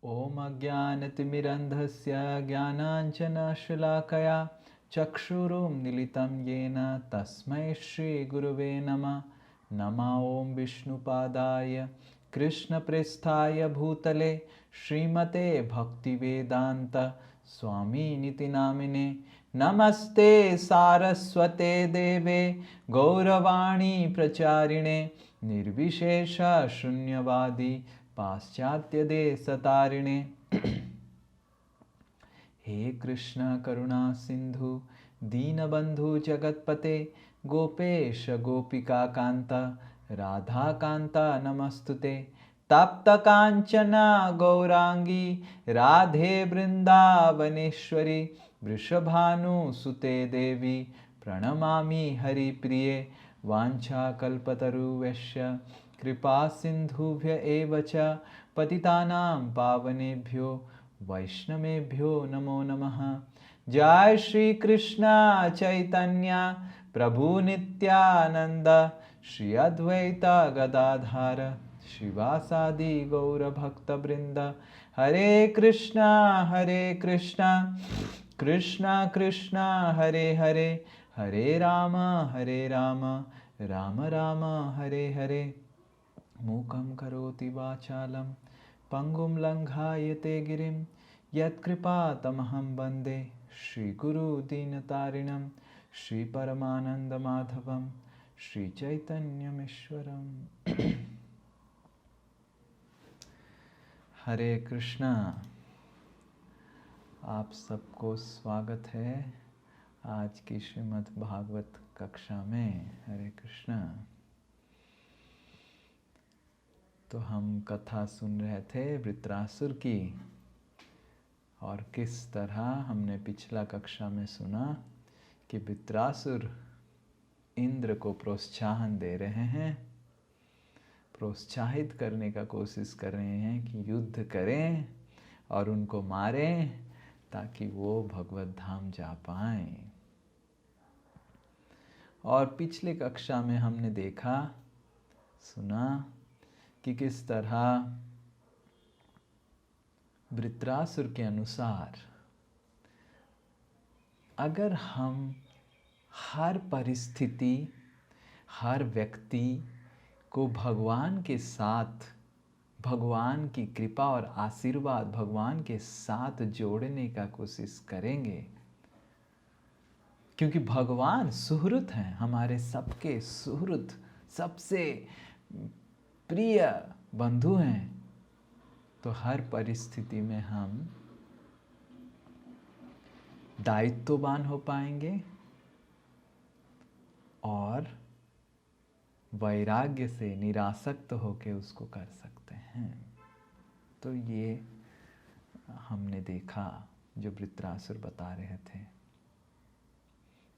ॐ अज्ञानतिमिरन्धस्य ज्ञानाञ्जनशलाकया चक्षुरुन्मीलितं येन तस्मै श्रीगुरुवे नमः। नमः ॐ विष्णुपादाय कृष्णप्रेष्ठाय भूतले श्रीमते भक्तिवेदान्त स्वामिनिति नामिने। नमस्ते सारस्वते देवे गौरवाणी प्रचारिणे निर्विशेष शून्यवादी पाश्चात्य देशतारिणे। हे कृष्ण करुणा सिंधु दीनबंधु जगतपते गोपेश गोपिका कांता राधा कांता नमस्तुते। तप्त कांचना गौरांगी राधे वृंदावनेश्वरी वृषभानुसुते देवी प्रणमामि हरिप्रिये। वाञ्छाकल्पतरुभ्यश्च कृपा सिन्धुभ्य एव च पतितानां पावनेभ्यो वैष्णवेभ्यो नमो नमः। जय श्री कृष्ण चैतन्य प्रभु नित्यानंद श्री अद्वैत गदाधर शिवासादि गौर भक्त वृंद। हरे कृष्णा कृष्णा कृष्णा हरे हरे हरे राम राम राम हरे हरे। मूकं करोति वाचालं पंगुं लंघायते गिरिं यत्कृपातमहं वन्दे श्रीगुरुदीनतारिणं श्रीपरमानन्दमाधवं श्रीचैतन्यमीश्वरम्। हरे कृष्णा। आप सबको स्वागत है आज की श्रीमद् भागवत कक्षा में। हरे कृष्णा। तो हम कथा सुन रहे थे वृत्रासुर की, और किस तरह हमने पिछला कक्षा में सुना कि वृत्रासुर इंद्र को प्रोत्साहन दे रहे हैं, प्रोत्साहित करने का कोशिश कर रहे हैं कि युद्ध करें और उनको मारें ताकि वो भगवत धाम जा पाएं। और पिछले कक्षा में हमने देखा सुना कि किस तरह वृत्रासुर के अनुसार अगर हम हर परिस्थिति हर व्यक्ति को भगवान के साथ, भगवान की कृपा और आशीर्वाद भगवान के साथ जोड़ने का कोशिश करेंगे, क्योंकि भगवान सुहृद हैं, हमारे सबके सुहृद, सबसे प्रिय बंधु हैं, तो हर परिस्थिति में हम दायित्ववान हो पाएंगे और वैराग्य से निरासक्त होकर उसको कर सकते हैं। तो ये हमने देखा जो वृत्रासुर बता रहे थे।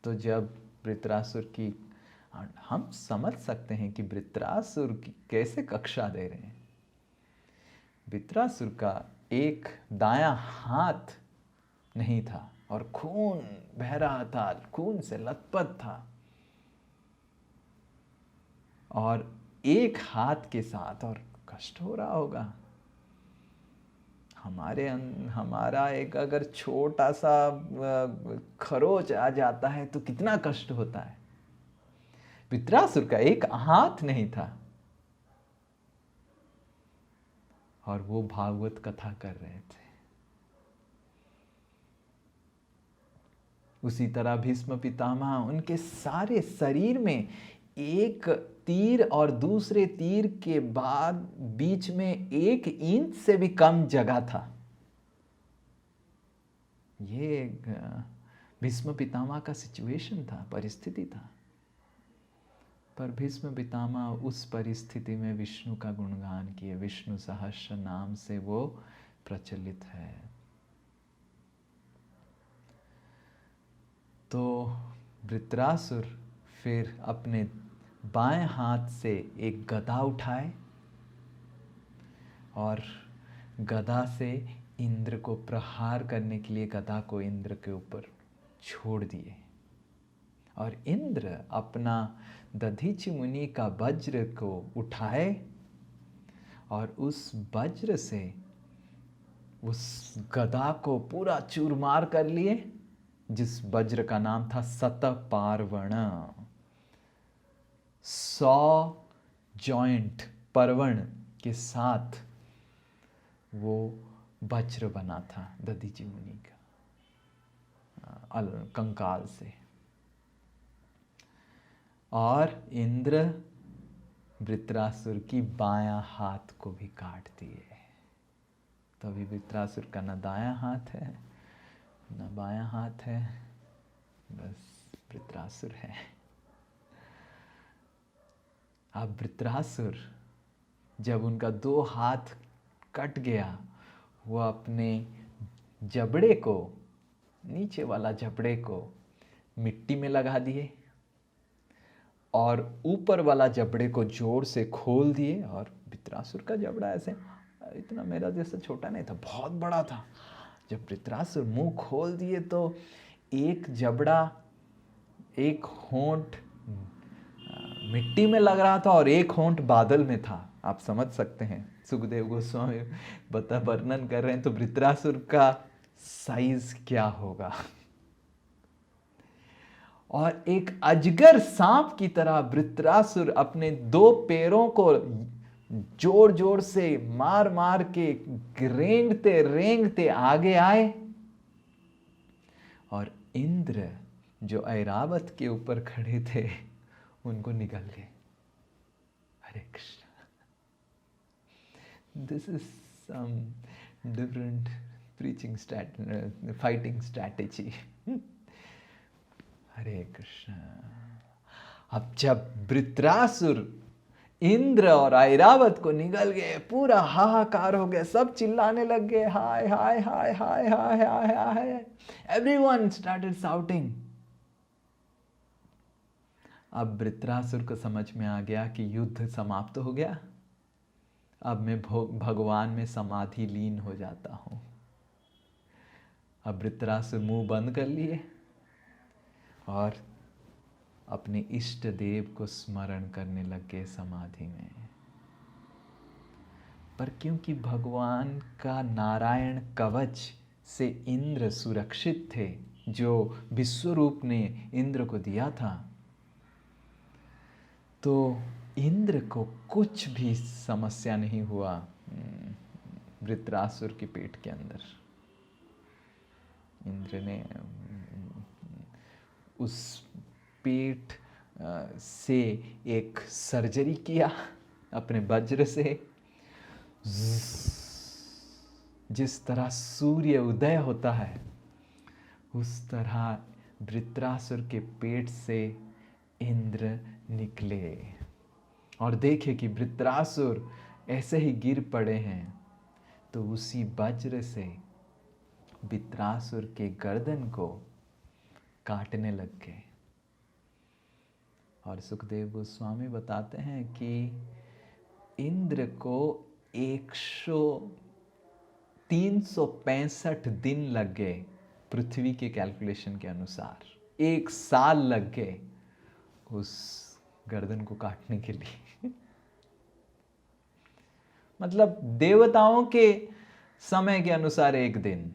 तो जब वृत्रासुर की, हम समझ सकते हैं कि वृत्रासुर की कैसे कक्षा दे रहे हैं। वृत्रासुर का एक दायां हाथ नहीं था और खून बह रहा था, खून से लथपथ था, और एक हाथ के साथ, और कष्ट हो रहा होगा। हमारा एक अगर छोटा सा खरोच आ जाता है तो कितना कष्ट होता है। वृत्रासुर का एक हाथ नहीं था और वो भागवत कथा कर रहे थे। उसी तरह भीष्म पितामह, उनके सारे शरीर में एक तीर और दूसरे तीर के बाद बीच में 1 इंच से भी कम जगह था। ये भीष्म पितामह का सिचुएशन था, परिस्थिति था। पर भीष्म पितामह उस परिस्थिति में विष्णु का गुणगान किए, विष्णु सहस्र नाम से वो प्रचलित है। तो वृत्रासुर फिर अपने बाएं हाथ से एक गदा उठाए और गदा से इंद्र को प्रहार करने के लिए गदा को इंद्र के ऊपर छोड़ दिए। और इंद्र अपना दधीचि मुनि का वज्र को उठाए और उस वज्र से उस गदा को पूरा चूरमार कर लिए, जिस वज्र का नाम था शतपार्वण। 100 जॉइंट पर्वण के साथ वो वज्र बना था दधीचि मुनि का कंकाल से। और इंद्र वृत्रासुर की बायां हाथ को भी काट दिए। तो अभी वृत्रासुर का न दायां हाथ है न बायां हाथ है, बस वृत्रासुर है। अब वृत्रासुर जब उनका 2 हाथ कट गया, वो अपने जबड़े को, नीचे वाला जबड़े को मिट्टी में लगा दिए और ऊपर वाला जबड़े को जोर से खोल दिए। और वृत्रासुर का जबड़ा ऐसे इतना मेरा जैसा छोटा नहीं था, बहुत बड़ा था। जब वृत्रासुर मुंह खोल दिए तो एक जबड़ा, एक होंठ मिट्टी में लग रहा था और एक होंठ बादल में था। आप समझ सकते हैं, सुखदेव गोस्वामी वर्णन कर रहे हैं तो वृत्रासुर का साइज क्या होगा। और एक अजगर सांप की तरह वृत्रासुर अपने 2 पैरों को जोर जोर से मार मार के रेंगते रेंगते आगे आए और इंद्र जो ऐरावत के ऊपर खड़े थे उनको निगल गए। Hare Krishna. This is some different preaching fighting strategy. Hare Krishna. अब जब वृत्रासुर इंद्र और ऐरावत को निगल गए, पूरा हाहाकार हो गया, सब चिल्लाने लग गए, हाय हाय हाय हाय हाय हाय हाय। Everyone started shouting. अब वृत्रासुर को समझ में आ गया कि युद्ध समाप्त हो गया, अब मैं भगवान में समाधि लीन हो जाता हूं। अब वृत्रासुर मुंह बंद कर लिए और अपने इष्ट देव को स्मरण करने लग गए समाधि में। पर क्योंकि भगवान का नारायण कवच से इंद्र सुरक्षित थे, जो विश्वरूप ने इंद्र को दिया था, तो इंद्र को कुछ भी समस्या नहीं हुआ वृत्रासुर के पेट के अंदर। इंद्र ने उस पेट से एक सर्जरी किया अपने वज्र से। जिस तरह सूर्य उदय होता है उस तरह वृत्रासुर के पेट से इंद्र निकले और देखे कि वृत्रासुर ऐसे ही गिर पड़े हैं, तो उसी वज्र से वृत्रासुर के गर्दन को काटने लग गए। और सुखदेव गोस्वामी बताते हैं कि इंद्र को 365 दिन लग गए, पृथ्वी के कैलकुलेशन के अनुसार 1 साल लग गए उस गर्दन को काटने के लिए। मतलब देवताओं के समय के अनुसार 1 दिन,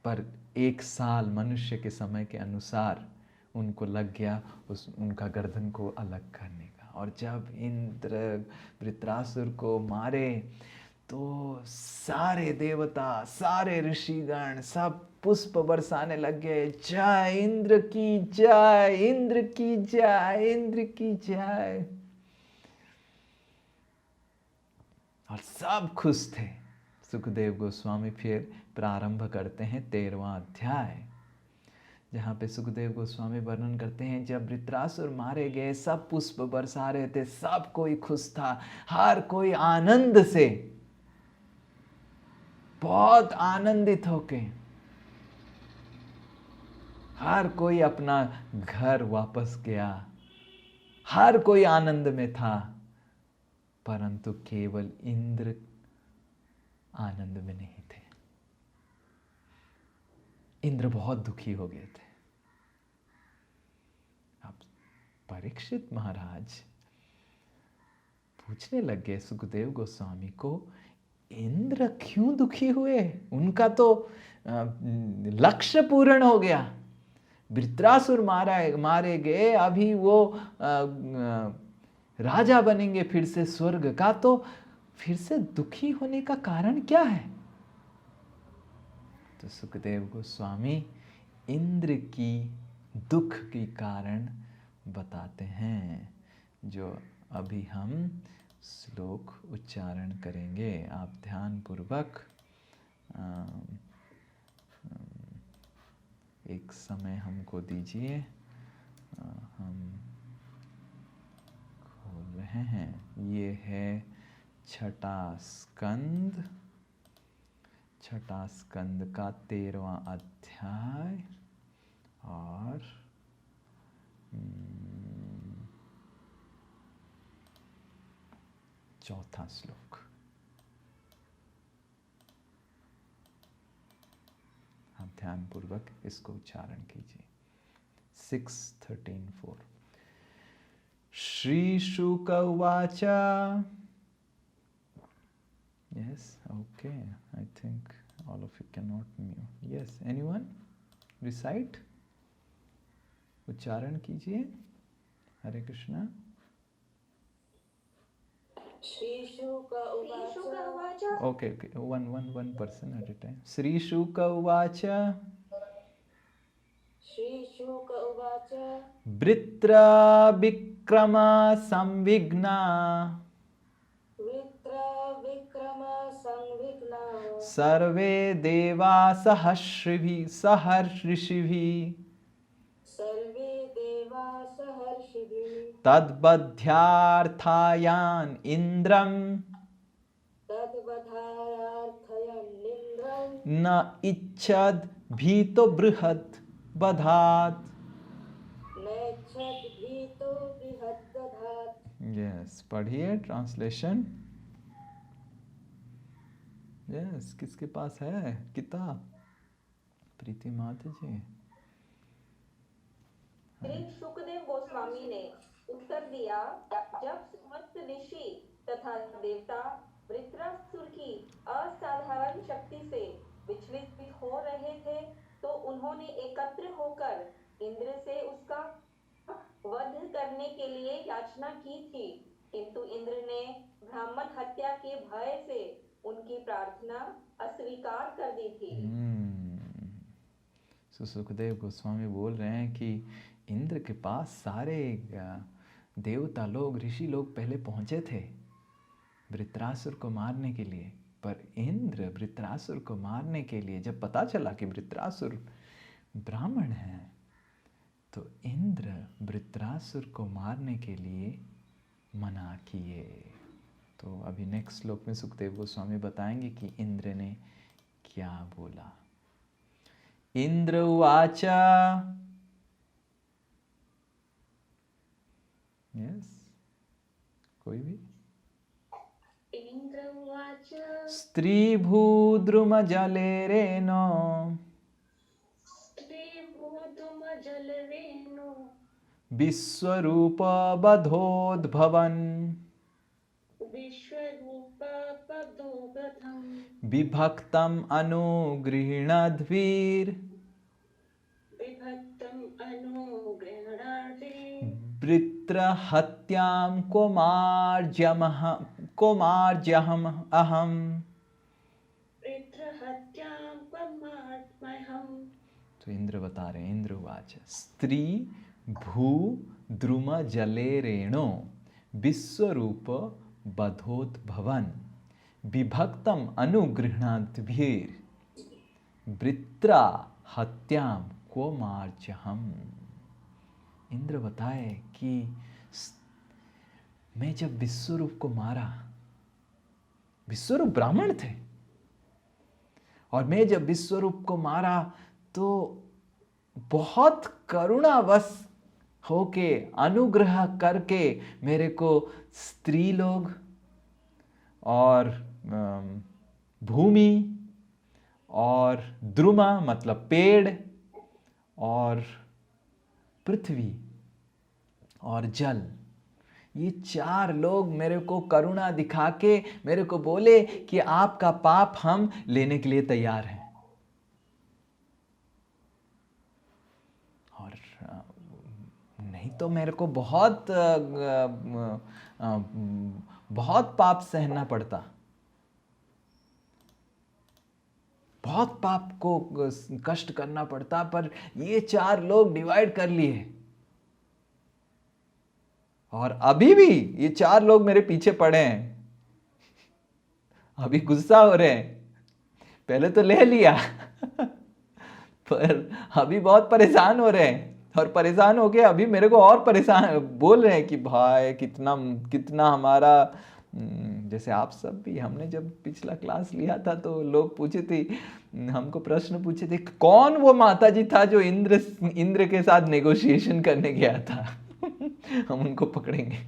पर 1 साल मनुष्य के समय के अनुसार उनको लग गया उनका गर्दन को अलग करने का। और जब इंद्र वृत्रासुर को मारे तो सारे देवता, सारे ऋषिगण सब पुष्प बरसाने लग गए, जय इंद्र की जय, इंद्र की जय, इंद्र की जय। और सब खुश थे। सुखदेव गोस्वामी फिर प्रारंभ करते हैं 13वां अध्याय, जहाँ पे सुखदेव गोस्वामी वर्णन करते हैं जब वृत्रासुर मारे गए, सब पुष्प बरसा रहे थे, सब कोई खुश था, हर कोई आनंद से, बहुत आनंदित होके हर कोई अपना घर वापस गया, हर कोई आनंद में था, परंतु केवल इंद्र आनंद में नहीं थे। इंद्र बहुत दुखी हो गए थे। अब परीक्षित महाराज पूछने लग गए सुखदेव गोस्वामी को, इंद्र क्यों दुखी हुए? उनका तो लक्ष्य पूर्ण हो गया, वृत्रासुर मारे गए, अभी वो राजा बनेंगे फिर से स्वर्ग का, तो फिर से दुखी होने का कारण क्या है? तो सुखदेव गोस्वामी इंद्र की दुख की कारण बताते हैं, जो अभी हम श्लोक उच्चारण करेंगे। आप ध्यान पूर्वक एक समय हमको दीजिए, हम खोल रहे हैं। ये है छठा स्कंद का 13वां अध्याय और चौथा श्लोक। आप ध्यान पूर्वक इसको उच्चारण कीजिए। 6:13-4 श्री शुक उवाच। Yes, okay. I think all of you cannot mute. Yes, anyone? Recite. उच्चारण कीजिए। हरे कृष्णा। श्री शुक उवाच। Okay. One person at a time. Shri शुक उवाच। श्री शुक उवाच। वृत्र विक्रम संविघ्ना। सर्वे देवा सहर्षिभिः। तद्बध्यार्थायान् इन्द्रं न इच्छद् भीतो बृहत् बधात्। यस, पढ़िए ट्रांसलेशन। यस, किसके पास है किताब? प्रीति माता जी। श्री शुकदेव गोस्वामी ने उत्तर दिया, जब समस्त ऋषि तथा देवता वृत्रासुर की असाधारण शक्ति से विचलित हो रहे थे, तो उन्होंने एकत्र होकर इंद्र से उसका वध करने के लिए याचना की थी, किंतु इंद्र ने ब्राह्मण हत्या के भय से उनकी प्रार्थना अस्वीकार कर दी थी। सुखदेव गोस्वामी बोल रहे हैं कि इंद्र के पास सारे देवता लोग, ऋषि लोग पहले पहुंचे थे वृत्रासुर को मारने के लिए, पर इंद्र वृत्रासुर को मारने के लिए जब पता चला कि वृत्रासुर ब्राह्मण है, तो इंद्र वृत्रासुर को मारने के लिए मना किए। तो अभी नेक्स्ट श्लोक में सुखदेव गोस्वामी बताएंगे कि इंद्र ने क्या बोला। इंद्र उवाच। यस, कोई भी? इंद्र उवाच। स्त्री भूद्रुमजलेरेनो विश्वरूप बधोद्भवन् विभक्तम् अनुगृह्णाद्भिर् वृत्रहत्यां कौमार्जहम् अहम्। तो इंद्र बता रहे हैं, इंद्र उवाच स्त्री भू द्रुम जलेरेणो विश्वरूप बधोद्भवन् विभक्तम अनुगृह्णाद्भिर् वृत्रा हत्याम को मार्जहम। इंद्र बताए कि मैं जब विश्वरूप को मारा, विश्वरूप ब्राह्मण थे, और मैं जब विश्वरूप को मारा तो बहुत करुणावश होके, अनुग्रह करके मेरे को स्त्री लोग और भूमि और द्रुमा मतलब पेड़ और पृथ्वी और जल, ये 4 लोग मेरे को करुणा दिखा के मेरे को बोले कि आपका पाप हम लेने के लिए तैयार हैं। और नहीं तो मेरे को बहुत पाप सहना पड़ता, बहुत पाप को कष्ट करना पड़ता, पर ये 4 लोग डिवाइड कर लिए और अभी भी ये 4 लोग मेरे पीछे पड़े हैं। अभी गुस्सा हो रहे हैं, पहले तो ले लिया पर अभी बहुत परेशान हो रहे हैं, और परेशान होके अभी मेरे को और परेशान बोल रहे हैं कि भाई कितना कितना हमारा, जैसे आप सब भी, हमने जब पिछला क्लास लिया था तो लोग पूछे थे, हमको प्रश्न पूछे थे कौन वो माता जी था जो इंद्र के साथ नेगोशिएशन करने गया था हम उनको पकड़ेंगे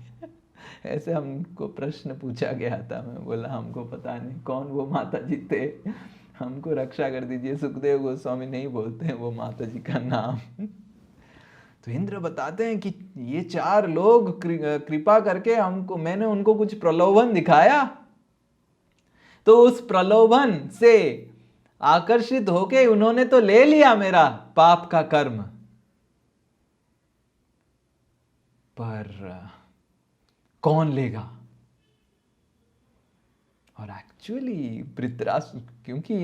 ऐसे हमको प्रश्न पूछा गया था। मैं बोला हमको पता नहीं कौन वो माता जी थे, हमको रक्षा कर दीजिए। सुखदेव गोस्वामी नहीं बोलते हैं वो माता जी का नाम। तो इंद्र बताते हैं कि ये 4 लोग कृपा करके हमको, मैंने उनको कुछ प्रलोभन दिखाया, तो उस प्रलोभन से आकर्षित होके उन्होंने तो ले लिया मेरा पाप का कर्म, पर कौन लेगा। और एक्चुअली वृत्रासुर, क्योंकि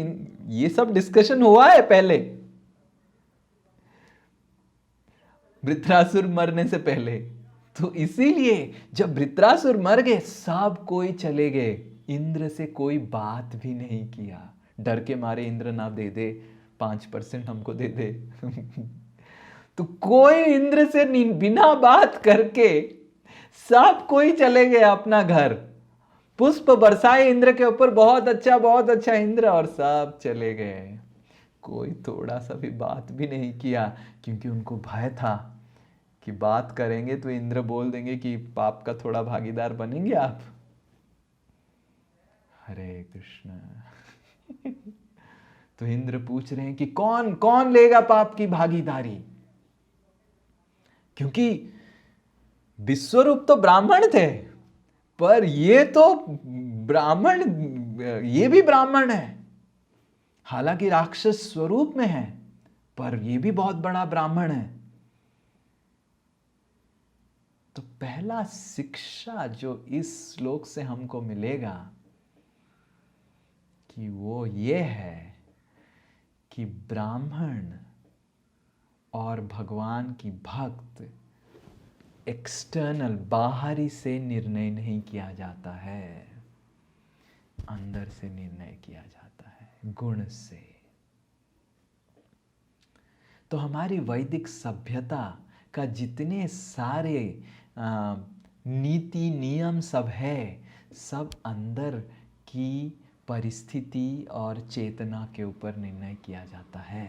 ये सब डिस्कशन हुआ है पहले, वृत्रासुर मरने से पहले, तो इसीलिए जब वृत्रासुर मर गए सब कोई चले गए, इंद्र से कोई बात भी नहीं किया। डर के मारे इंद्र ना दे दे 5% हमको दे दे तो कोई इंद्र से बिना बात करके सब कोई चले गए अपना घर, पुष्प बरसाए इंद्र के ऊपर, बहुत अच्छा इंद्र, और सब चले गए। कोई थोड़ा सा भी बात भी नहीं किया, क्योंकि उनको भय था कि बात करेंगे तो इंद्र बोल देंगे कि पाप का थोड़ा भागीदार बनेंगे आप। हरे कृष्ण तो इंद्र पूछ रहे हैं कि कौन कौन लेगा पाप की भागीदारी, क्योंकि विश्वरूप तो ब्राह्मण थे, पर ये तो ब्राह्मण, ये भी ब्राह्मण है, हालांकि राक्षस स्वरूप में है, पर ये भी बहुत बड़ा ब्राह्मण है। तो पहला शिक्षा जो इस श्लोक से हमको मिलेगा कि वो ये है कि ब्राह्मण और भगवान की भक्त एक्सटर्नल, बाहरी से निर्णय नहीं किया जाता है, अंदर से निर्णय किया जाता है, गुण से। तो हमारी वैदिक सभ्यता का जितने सारे नीति नियम सब है, सब अंदर की परिस्थिति और चेतना के ऊपर निर्णय किया जाता है।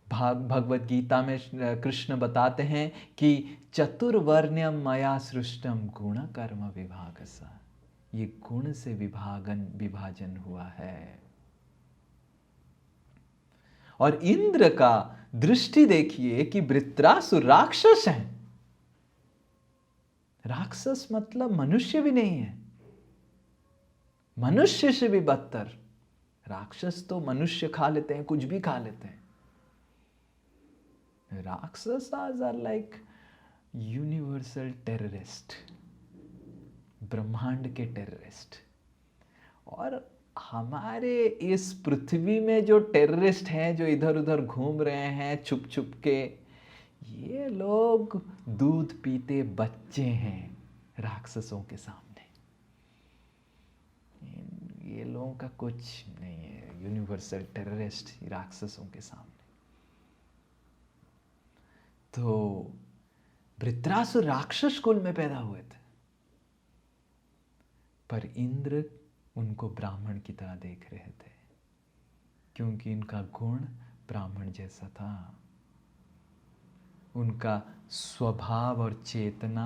भगवत गीता में कृष्ण बताते हैं कि चतुर्वर्ण्यम मया सृष्टम गुण कर्म विभागसा, ये गुण से विभाजन हुआ है। और इंद्र का दृष्टि देखिए कि वृत्रासुर राक्षस हैं। राक्षस मतलब मनुष्य भी नहीं है, मनुष्य से भी बदतर। राक्षस तो मनुष्य खा लेते हैं, कुछ भी खा लेते हैं। राक्षस आर लाइक यूनिवर्सल टेररिस्ट, ब्रह्मांड के टेररिस्ट। और हमारे इस पृथ्वी में जो टेररिस्ट हैं, जो इधर उधर घूम रहे हैं छुप छुप के, ये लोग दूध पीते बच्चे हैं राक्षसों के सामने। ये लोगों का कुछ नहीं है, यूनिवर्सल टेररिस्ट राक्षसों के सामने। तो वृत्रासुर राक्षस कुल में पैदा हुए थे, पर इंद्र उनको ब्राह्मण की तरह देख रहे थे, क्योंकि इनका गुण ब्राह्मण जैसा था, उनका स्वभाव और चेतना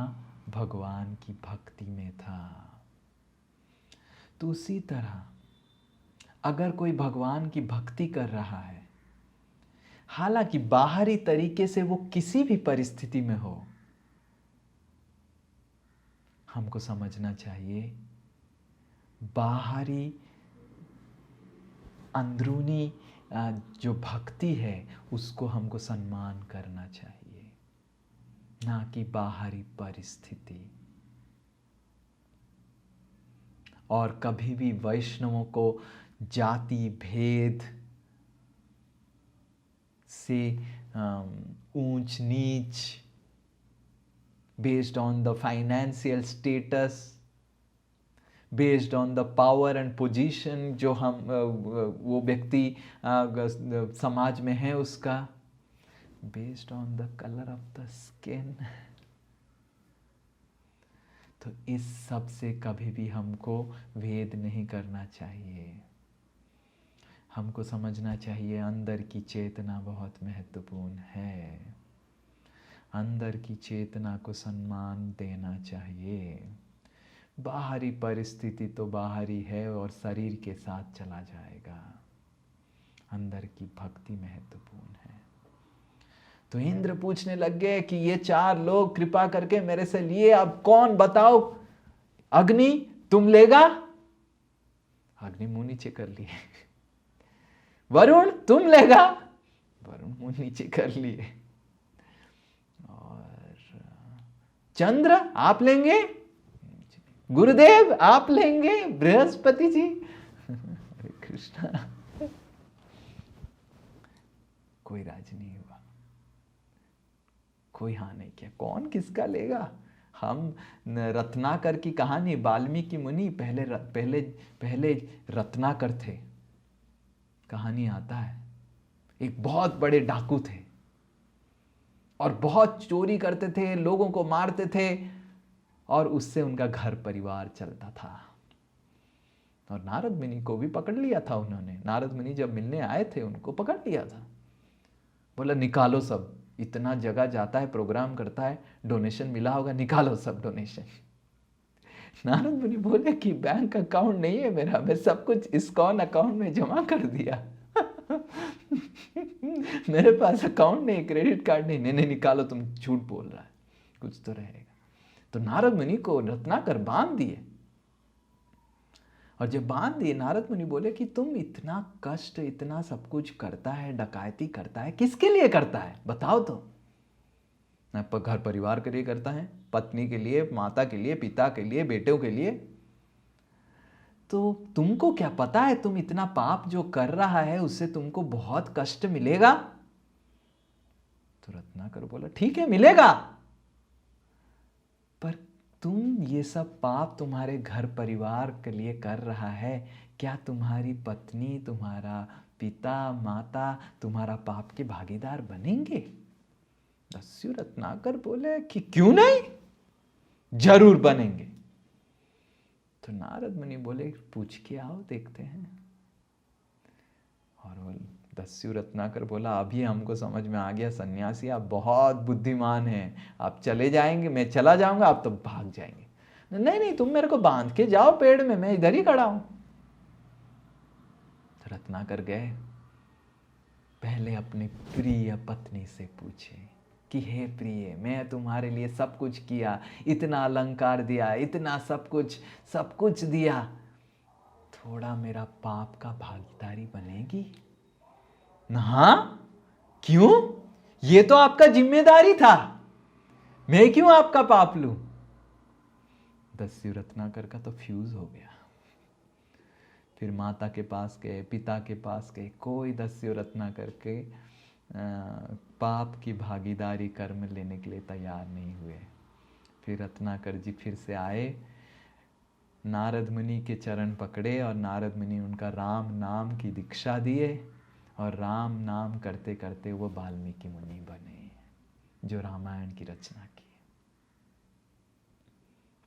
भगवान की भक्ति में था। तो उसी तरह अगर कोई भगवान की भक्ति कर रहा है, हालांकि बाहरी तरीके से वो किसी भी परिस्थिति में हो, हमको समझना चाहिए बाहरी अंदरूनी जो भक्ति है उसको हमको सम्मान करना चाहिए, ना कि बाहरी परिस्थिति। और कभी भी वैष्णवों को जाति भेद से ऊंच नीच, based on the financial status, based on the power and position जो हम वो व्यक्ति समाज में है उसका, based on the colour of the skin, तो इस सब से कभी भी हमको भेद नहीं करना चाहिए। हमको समझना चाहिए अंदर की चेतना बहुत महत्वपूर्ण है, अंदर की चेतना को सम्मान देना चाहिए। बाहरी परिस्थिति तो बाहरी है और शरीर के साथ चला जाएगा, अंदर की भक्ति महत्वपूर्ण है। तो इंद्र पूछने लग गए कि ये 4 लोग कृपा करके मेरे से लिए, अब कौन बताओ, अग्नि तुम लेगा? अग्नि मुंह नीचे कर लिए। वरुण तुम लेगा? वरुण मुंह नीचे कर लिए। और चंद्र आप लेंगे? गुरुदेव आप लेंगे? बृहस्पति जी? हरे कृष्णा। कोई राजी नहीं हुआ, कोई हाँ नहीं किया। कौन किसका लेगा? हम रत्नाकर की कहानी, वाल्मीकि मुनि पहले रत्नाकर थे, कहानी आता है। एक बहुत बड़े डाकू थे और बहुत चोरी करते थे, लोगों को मारते थे और उससे उनका घर परिवार चलता था। और नारद मुनि को भी पकड़ लिया था उन्होंने। नारद मुनि जब मिलने आए थे उनको पकड़ लिया था, बोला निकालो सब, इतना जगह जाता है, प्रोग्राम करता है, डोनेशन मिला होगा, निकालो सब डोनेशन। नारद मुनि बोले कि बैंक अकाउंट नहीं है मेरा, मैं सब कुछ इस्कॉन अकाउंट में जमा कर दिया। मेरे पास अकाउंट नहीं, क्रेडिट कार्ड नहीं। नहीं निकालो, तुम झूठ बोल रहा है, कुछ तो रहेगा। तो नारद मुनि को रत्नाकर बांध दिए। और जब बांध दिए, नारद मुनि बोले कि तुम इतना कष्ट, इतना सब कुछ करता है, डकैती करता है, किसके लिए करता है बताओ तो? घर परिवार के लिए करता है, पत्नी के लिए, माता के लिए, पिता के लिए, बेटों के लिए। तो तुमको क्या पता है तुम इतना पाप जो कर रहा है उससे तुमको बहुत कष्ट मिलेगा? तो रत्नाकर बोला ठीक है मिलेगा, पर तुम ये सब पाप तुम्हारे घर परिवार के लिए कर रहा है, क्या तुम्हारी पत्नी, तुम्हारा पिता, माता तुम्हारा पाप के भागीदार बनेंगे? दस्यु रत्नाकर बोले कि क्यों नहीं, जरूर बनेंगे। तो नारद मुनि बोले पूछ के आओ, देखते हैं। और वो दस्यु रत्नाकर बोला अभी हमको समझ में आ गया सन्यासी आप बहुत बुद्धिमान हैं, आप चले जाएंगे, मैं चला जाऊंगा, आप तो भाग जाएंगे। नहीं तुम मेरे को बांध के जाओ पेड़ में, मैं इधर ही खड़ा हूं। तो रत्नाकर गए, पहले अपनी प्रिय पत्नी से पूछे कि हे प्रिय, मैं तुम्हारे लिए सब कुछ किया, इतना अलंकार दिया, इतना सब कुछ दिया, थोड़ा मेरा पाप का भागीदारी बनेगी? हाँ क्यों, ये तो आपका जिम्मेदारी था, मैं क्यों आपका पाप लूं? दस्यु रत्नाकर का तो फ्यूज हो गया। फिर माता के पास गए, पिता के पास गए, कोई दस्यु रत्नाकर के पाप की भागीदारी कर्म लेने के लिए तैयार नहीं हुए। फिर रत्नाकर जी फिर से आए, नारद मुनि के चरण पकड़े और नारद मुनि उनका राम नाम की दीक्षा दिए और राम नाम करते करते वो वाल्मीकि मुनि बने जो रामायण की रचना की।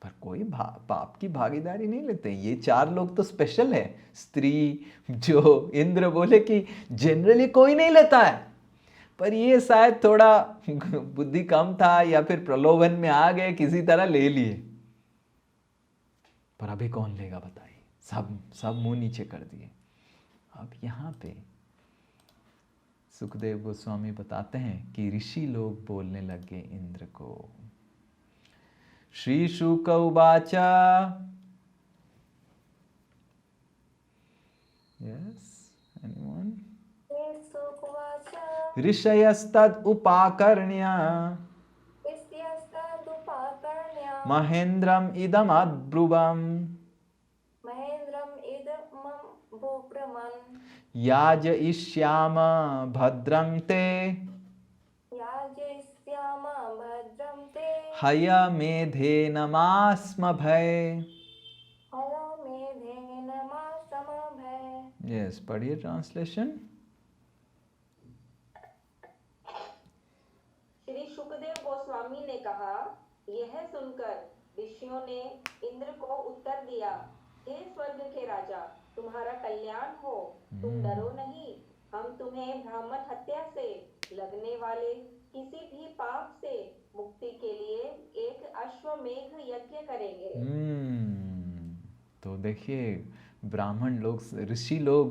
पर कोई पाप की भागीदारी नहीं लेते। ये 4 लोग तो स्पेशल है। स्त्री जो इंद्र बोले कि जनरली कोई नहीं लेता है, पर ये शायद थोड़ा बुद्धि कम था या फिर प्रलोभन में आ गए, किसी तरह ले लिए। पर अभी कौन लेगा बताइए, सब मुंह नीचे कर दिए। अब यहाँ पे सुखदेव गोस्वामी बताते हैं कि ऋषि लोग बोलने लगे इंद्र को। श्री शुक उवाच, यस एनीवन, ऋषयस्तद उपाकर्ण्य महेन्द्रम इदम अब्रुवम् याजयिष्याम भद्रं ते हयमेधेनमास्मभय। यस, पढ़िए ट्रांसलेशन। श्री सुखदेव गोस्वामी ने कहा, यह सुनकर ऋषियों ने इंद्र को उत्तर दिया, हे स्वर्ग के राजा, तुम्हारा कल्याण हो, तुम डरो नहीं। हम तुम्हें ब्राह्मण हत्या से लगने वाले किसी भी पाप से मुक्ति के लिए एक अश्वमेध यज्ञ करेंगे। तो देखिए, ब्राह्मण लोग, ऋषि लोग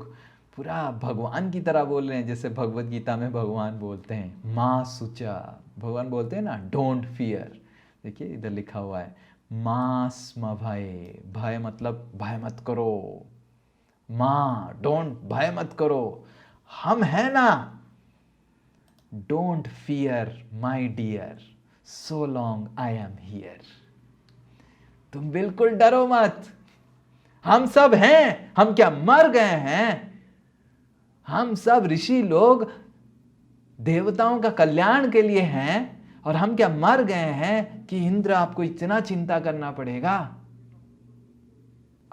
पूरा भगवान की तरह बोल रहे हैं, जैसे भगवत गीता में भगवान बोलते हैं माँ सुचा, भगवान बोलते हैं ना डोंट फियर। देखिए इधर लिखा हुआ है माँ स्म भय, भय मतलब भय मत करो, माँ डोंट भय मत करो, हम हैं ना, don't fear my dear, so long I am here. तुम बिल्कुल डरो मत, हम सब हैं, हम क्या मर गए हैं? हम सब ऋषि लोग देवताओं का कल्याण के लिए हैं, और हम क्या मर गए हैं कि इंद्र आपको इतना चिंता करना पड़ेगा?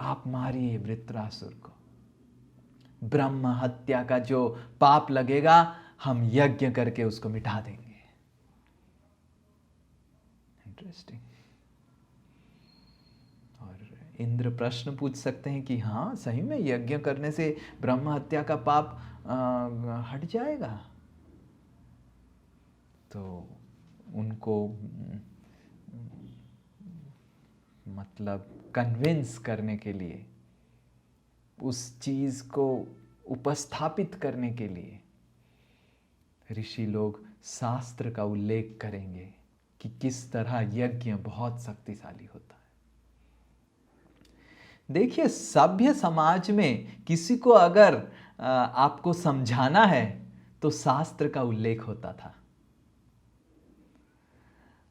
आप मारिए वृत्रासुर को, ब्रह्म हत्या का जो पाप लगेगा हम यज्ञ करके उसको मिटा देंगे। इंटरेस्टिंग। और इंद्र प्रश्न पूछ सकते हैं कि हाँ सही में यज्ञ करने से ब्रह्म हत्या का पाप हट जाएगा? तो उनको मतलब कन्विंस करने के लिए, उस चीज को उपस्थापित करने के लिए ऋषि लोग शास्त्र का उल्लेख करेंगे कि किस तरह यज्ञ बहुत शक्तिशाली होता है। देखिए, सभ्य समाज में किसी को अगर आपको समझाना है तो शास्त्र का उल्लेख होता था।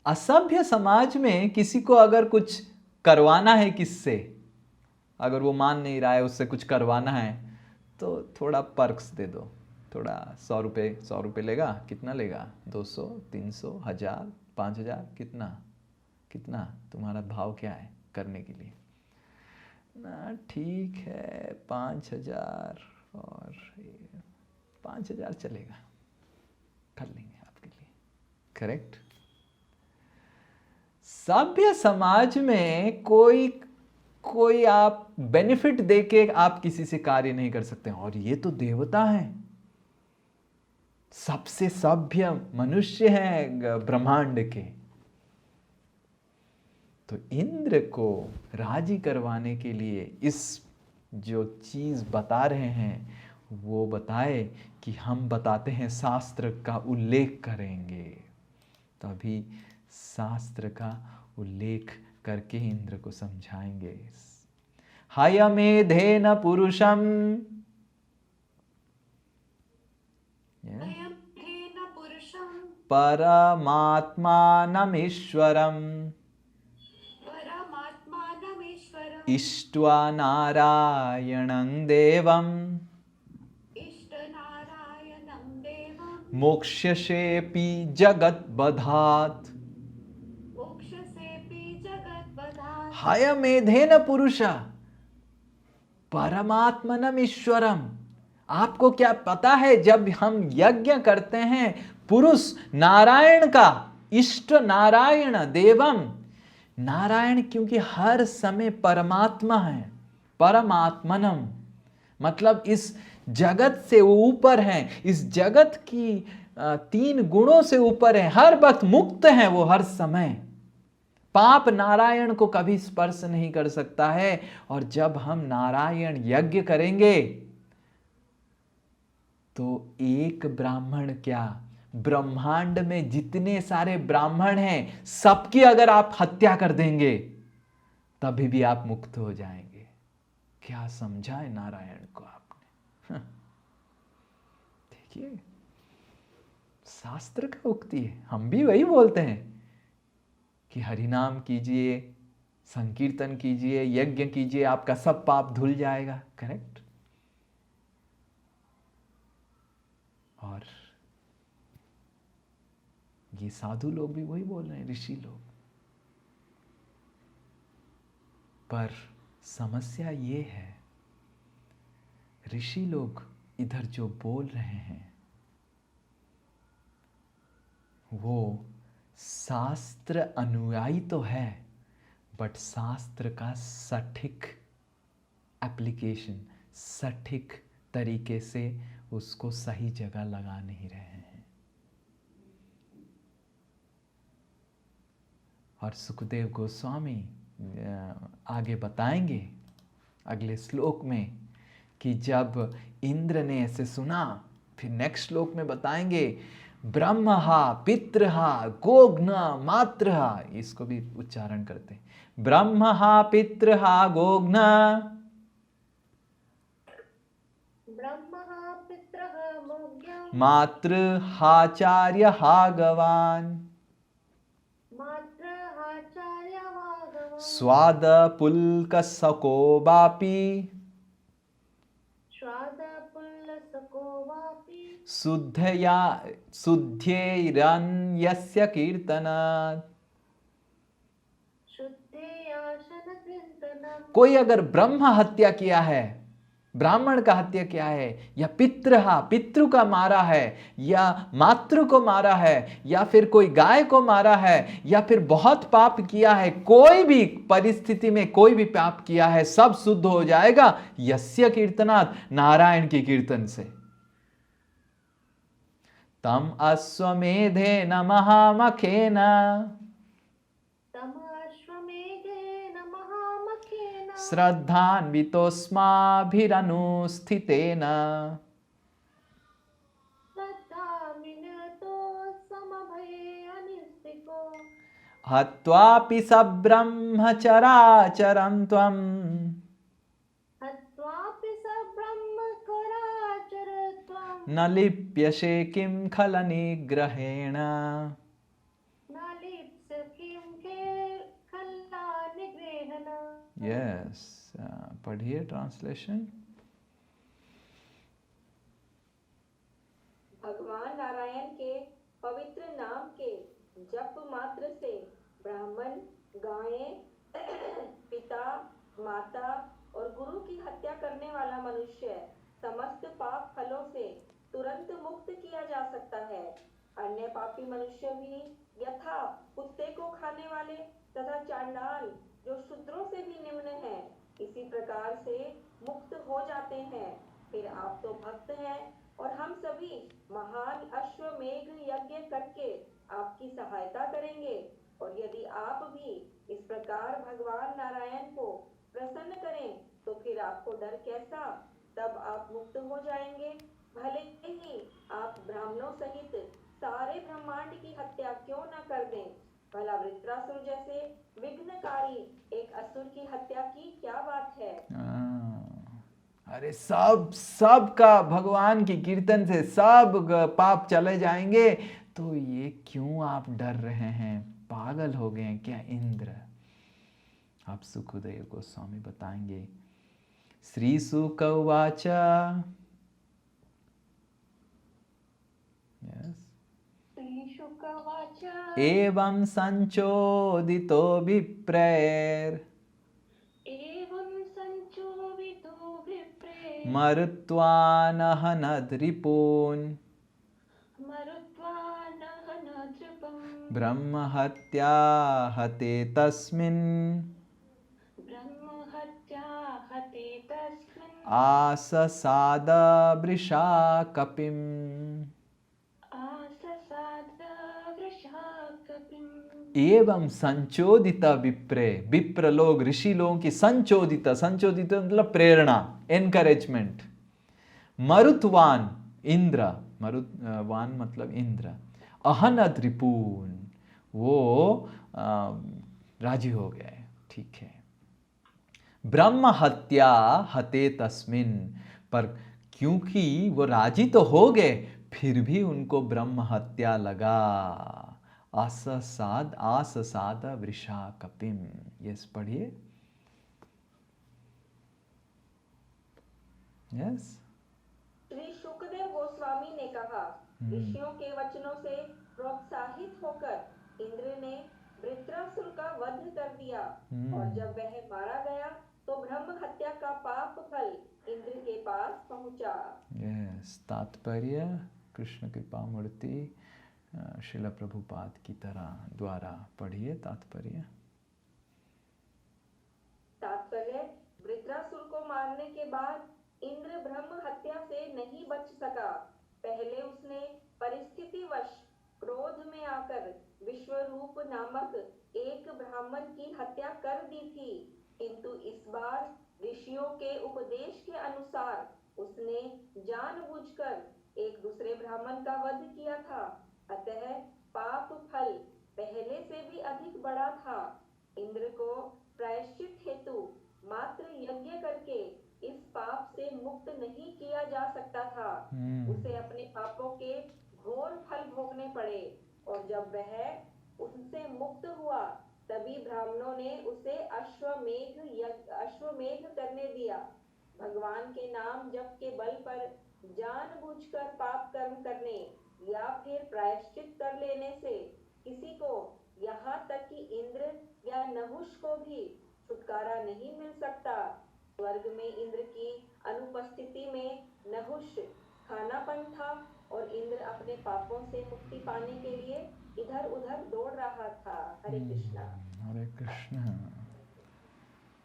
असभ्य समाज में किसी को अगर कुछ करवाना है किससे, अगर वो मान नहीं रहा है, उससे कुछ करवाना है, तो थोड़ा पर्क्स दे दो, थोड़ा 100 रुपये लेगा, कितना लेगा? 200, 300, 1000, 5000, कितना तुम्हारा भाव क्या है करने के लिए? ना ठीक है 5000, और 5000 चलेगा, कर लेंगे आपके लिए। करेक्ट। सभ्य समाज में कोई आप बेनिफिट देके आप किसी से कार्य नहीं कर सकते, और ये तो देवता हैं, सबसे सभ्य मनुष्य हैं ब्रह्मांड के। तो इंद्र को राजी करवाने के लिए इस जो चीज बता रहे हैं वो बताए कि हम बताते हैं शास्त्र का उल्लेख करेंगे, तभी शास्त्र का उल्लेख करके इंद्र को समझाएंगे। हयमेधेन पुरुषम, परमात्मानमीश्वरम इष्ट्वा नारायणं देवं मोक्ष्यसेऽपि जगद्बधात्। हयमेधेन पुरुष परमात्मनम ईश्वरम। आपको क्या पता है, जब हम यज्ञ करते हैं पुरुष नारायण का, इष्ट नारायण देवम, नारायण क्योंकि हर समय परमात्मा है, परमात्मनम मतलब इस जगत से वो ऊपर हैं, इस जगत की 3 गुणों से ऊपर है, हर वक्त मुक्त हैं वो, हर समय पाप नारायण को कभी स्पर्श नहीं कर सकता है। और जब हम नारायण यज्ञ करेंगे तो एक ब्राह्मण क्या, ब्रह्मांड में जितने सारे ब्राह्मण हैं सबकी अगर आप हत्या कर देंगे तभी भी आप मुक्त हो जाएंगे। क्या समझा है नारायण को आपने? देखिए शास्त्र का उक्ति है, हम भी वही बोलते हैं कि हरिनाम कीजिए, संकीर्तन कीजिए, यज्ञ कीजिए, आपका सब पाप धुल जाएगा। करेक्ट। और ये साधु लोग भी वही बोल रहे हैं, ऋषि लोग। पर समस्या ये है, ऋषि लोग इधर जो बोल रहे हैं वो शास्त्र अनुयायी तो है, बट शास्त्र का सटीक एप्लीकेशन, सटीक तरीके से उसको सही जगह लगा नहीं रहे हैं। और सुखदेव गोस्वामी आगे बताएंगे अगले श्लोक में कि जब इंद्र ने ऐसे सुना, फिर नेक्स्ट श्लोक में बताएंगे ब्रह्महा पितृहा गोघ्न मातृहा, इसको भी उच्चारण करते हैं, ब्रह्महा पितृहा गोघ्न मातृहाचार्य हागवान स्वाद पुल्क सको वापी शुद्धया शुद्धेरन्यस्य कीर्तनात्। कोई अगर ब्रह्म हत्या किया है, ब्राह्मण का हत्या किया है, या पितृ का मारा है, या मातृ को मारा है, या फिर कोई गाय को मारा है, या फिर बहुत पाप किया है, कोई भी परिस्थिति में कोई भी पाप किया है, सब शुद्ध हो जाएगा यस्य कीर्तनात्, नारायण की कीर्तन से। तम अश्वमेधेन महामखेन श्रद्धान्वितोऽस्माभिरनुष्ठितेन हत्वापि स ब्रह्मचराचरं त्वम् न लिप्यसे किं खलनिग्रहेण। यस, पढ़िए ट्रांसलेशन। भगवान नारायण के पवित्र नाम के जप मात्र से ब्राह्मण, गायें, पिता, माता और गुरु की हत्या करने वाला मनुष्य समस्त पाप फलों से तुरंत मुक्त किया जा सकता है। अन्य पापी मनुष्य भी यथा कुत्ते को खाने वाले तथा चांडाल जो शूद्रों से भी निम्न हैं, इसी प्रकार से मुक्त हो जाते हैं। फिर आप तो भक्त हैं और हम सभी महान अश्वमेध यज्ञ करके आपकी सहायता करेंगे। और यदि आप भी इस प्रकार भगवान नारायण को प्रसन्न करें तो फिर आपको डर कैसा, तब आप मुक्त हो जाएंगे। भले ही आप ब्राह्मणों सहित सारे ब्रह्मांड की हत्या क्यों न कर दें। भला वृत्रासुर जैसे विघ्नकारी एक असुर की हत्या की क्या बात है। अरे सब का भगवान की कीर्तन से सब पाप चले जाएंगे, तो ये क्यों आप डर रहे हैं, पागल हो गए हैं क्या इंद्र। आप सुखदेव गोस्वामी बताएंगे। श्री शुक उवाच, एवं संचोदितो विप्रैर् मरुत्वानहनद्रिपून् ब्रह्महत्या हते तस्मिन् आससाद वृषा कपिम्। एवं संचोदित विप्रे, विप्र लोग, ऋषि लोगों की संचोदित मतलब प्रेरणा, एनकरेजमेंट। मरुत्वान इंद्र, मरुद्वान मतलब इंद्र, अहनद रिपून, वो राजी हो गए, ठीक है। ब्रह्म हत्या हते तस्मिन, पर क्योंकि वो राजी तो हो गए, फिर भी उनको ब्रह्म हत्या लगा। आससाद वृषा कपिम। यस, पढ़िए। यस। श्री शुकदेव गोस्वामी ने कहा, ऋषियों के वचनों से प्रोत्साहित होकर इंद्र ने वृत्रासुर का वध कर दिया, और जब वह मारा गया तो ब्रह्म हत्या का पाप फल इंद्र के पास पहुंचा। यस, तात्पर्य कृष्ण कृपा मूर्ति श्रील प्रभुपाद की तरह द्वारा पढ़िए तात्पर्य। तात्पर्य, वृत्रासुर को मारने के बाद इंद्र ब्रह्म हत्या से नहीं बच सका। पहले उसने परिस्थितिवश क्रोध में आकर विश्वरूप नामक एक ब्राह्मण की हत्या कर दी थी, किंतु इस बार ऋषियों के उपदेश के अनुसार उसने जानबूझकर एक दूसरे ब्राह्मण का वध किया था। अतः पाप फल पहले से भी अधिक बड़ा था। इंद्र को प्रायश्चित हेतु मात्र यज्ञ करके इस पाप से मुक्त नहीं किया जा सकता था। उसे अपने पापों के घोर फल भोगने पड़े, और जब वह उनसे मुक्त हुआ तभी ब्राह्मणों ने उसे अश्वमेध करने दिया। भगवान के नाम जप के बल पर जानबूझकर पाप कर्म करने या फिर प्रायश्चित कर लेने से किसी को, यहाँ तक कि इंद्र या नहुष को भी छुटकारा नहीं मिल सकता। स्वर्ग में इंद्र की अनुपस्थिति में नहुष खानापन था, और इंद्र अपने पापों से मुक्ति पाने के लिए इधर उधर दौड़ रहा था। हरे कृष्णा। हरे कृष्णा।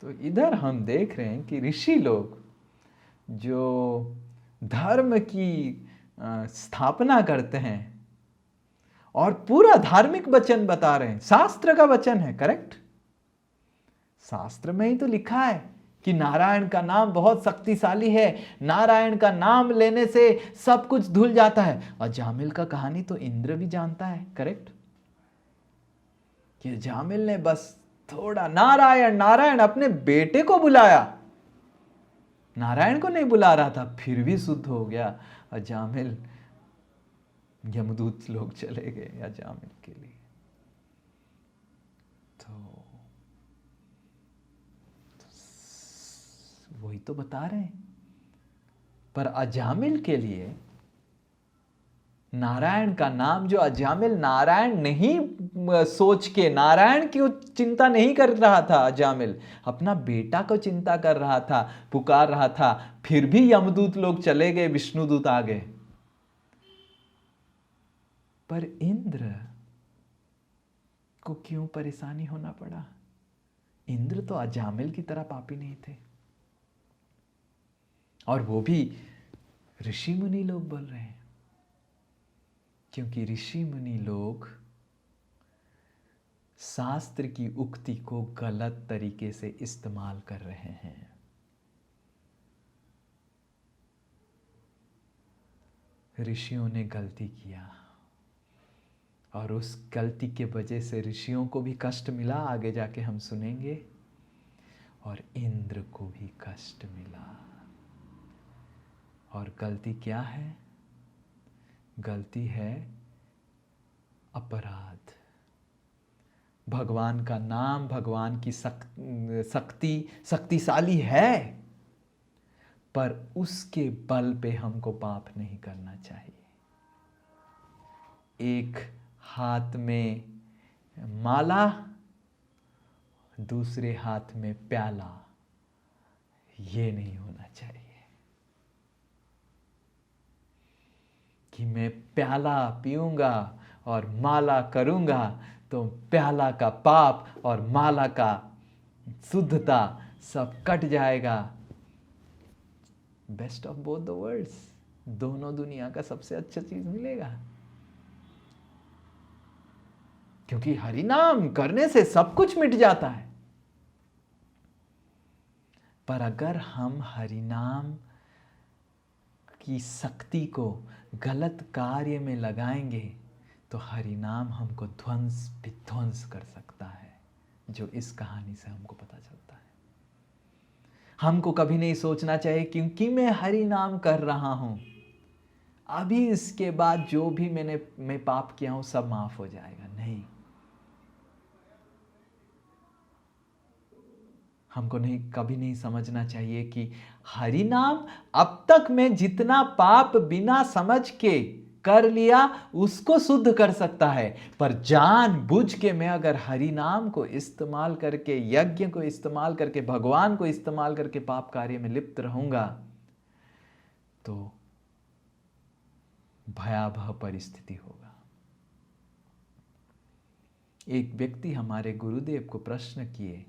तो इधर हम देख रहे हैं कि ऋषि लोग जो धर्म की स्थापना करते हैं और पूरा धार्मिक वचन बता रहे हैं, शास्त्र का वचन है, करेक्ट। शास्त्र में ही तो लिखा है कि नारायण का नाम बहुत शक्तिशाली है, नारायण का नाम लेने से सब कुछ धुल जाता है। और जामिल का कहानी तो इंद्र भी जानता है, करेक्ट। कि जामिल ने बस थोड़ा नारायण नारायण अपने बेटे को बुलाया, नारायण को नहीं बुला रहा था, फिर भी शुद्ध हो गया। और जामिल, यमदूत लोग चले गए या जामिल के लिए। तो वही तो बता रहे हैं। पर अजामिल के लिए नारायण का नाम, जो अजामिल नारायण नहीं सोच के, नारायण की चिंता नहीं कर रहा था, अजामिल अपना बेटा को चिंता कर रहा था, पुकार रहा था, फिर भी यमदूत लोग चले गए, विष्णुदूत आ गए। पर इंद्र को क्यों परेशानी होना पड़ा? इंद्र तो अजामिल की तरह पापी नहीं थे, और वो भी ऋषि मुनि लोग बोल रहे हैं, क्योंकि ऋषि मुनि लोग शास्त्र की उक्ति को गलत तरीके से इस्तेमाल कर रहे हैं। ऋषियों ने गलती किया, और उस गलती के वजह से ऋषियों को भी कष्ट मिला, आगे जाके हम सुनेंगे, और इंद्र को भी कष्ट मिला। और गलती क्या है? गलती है अपराध। भगवान का नाम, भगवान की शक्तिशाली है, पर उसके बल पे हमको पाप नहीं करना चाहिए। एक हाथ में माला, दूसरे हाथ में प्याला, ये नहीं होना चाहिए कि मैं प्याला पीऊंगा और माला करूंगा तो प्याला का पाप और माला का शुद्धता सब कट जाएगा। Best of both the worlds, दोनों दुनिया का सबसे अच्छा चीज मिलेगा। क्योंकि हरि नाम करने से सब कुछ मिट जाता है। पर अगर हम हरि नाम की शक्ति को गलत कार्य में लगाएंगे तो हरि नाम हमको ध्वंस विध्वंस कर सकता है, जो इस कहानी से हमको पता चलता है। हमको कभी नहीं सोचना चाहिए क्योंकि मैं हरि नाम कर रहा हूं, अभी इसके बाद जो भी मैं पाप किया हूं सब माफ हो जाएगा। नहीं, हमको कभी नहीं समझना चाहिए कि हरि नाम अब तक मैं जितना पाप बिना समझ के कर लिया उसको शुद्ध कर सकता है, पर जानबूझ के मैं अगर हरि नाम को इस्तेमाल करके, यज्ञ को इस्तेमाल करके, भगवान को इस्तेमाल करके पाप कार्य में लिप्त रहूंगा तो भयावह परिस्थिति होगा। एक व्यक्ति हमारे गुरुदेव को प्रश्न किए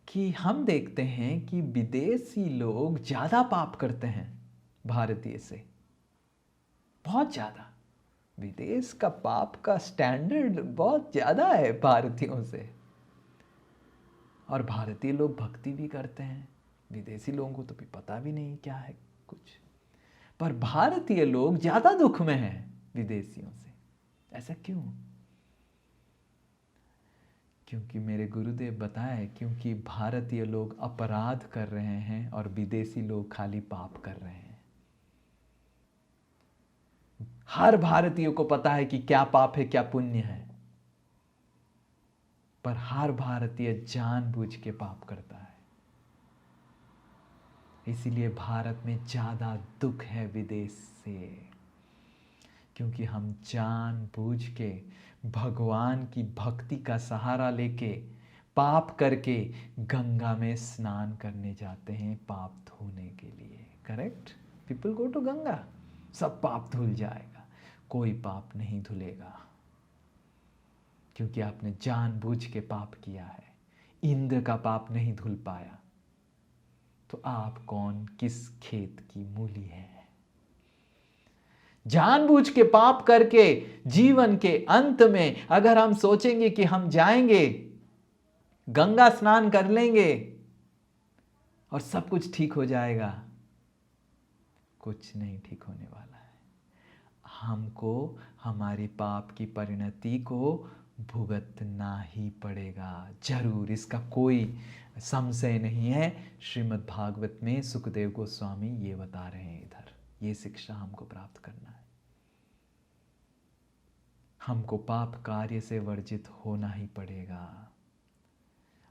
कि हम देखते हैं कि विदेशी लोग ज्यादा पाप करते हैं भारतीय से, बहुत ज्यादा। विदेश का पाप का स्टैंडर्ड बहुत ज्यादा है भारतीयों से, और भारतीय लोग भक्ति भी करते हैं, विदेशी लोगों को तो भी पता भी नहीं क्या है कुछ, पर भारतीय लोग ज्यादा दुख में हैं विदेशियों से। ऐसा क्यों? क्योंकि मेरे गुरुदेव बताए, क्योंकि भारतीय लोग अपराध कर रहे हैं और विदेशी लोग खाली पाप कर रहे हैं। हर भारतीय को पता है कि क्या पाप है क्या पुण्य है, पर हर भारतीय जानबूझ के पाप करता है। इसीलिए भारत में ज्यादा दुख है विदेश से, क्योंकि हम जानबूझ के भगवान की भक्ति का सहारा लेके पाप करके गंगा में स्नान करने जाते हैं पाप धोने के लिए। Correct? People go to Ganga, सब पाप धुल जाएगा। कोई पाप नहीं धुलेगा, क्योंकि आपने जानबूझ के पाप किया है। इंद्र का पाप नहीं धुल पाया, तो आप कौन, किस खेत की मूली है? जानबूझ के पाप करके जीवन के अंत में अगर हम सोचेंगे कि हम जाएंगे, गंगा स्नान कर लेंगे और सब कुछ ठीक हो जाएगा, कुछ नहीं ठीक होने वाला है। हमको हमारी पाप की परिणति को भुगतना ही पड़ेगा, जरूर, इसका कोई संशय नहीं है। श्रीमद् भागवत में सुखदेव गोस्वामी ये बता रहे हैं, इधर ये शिक्षा हमको प्राप्त करना है। हमको पाप कार्य से वर्जित होना ही पड़ेगा,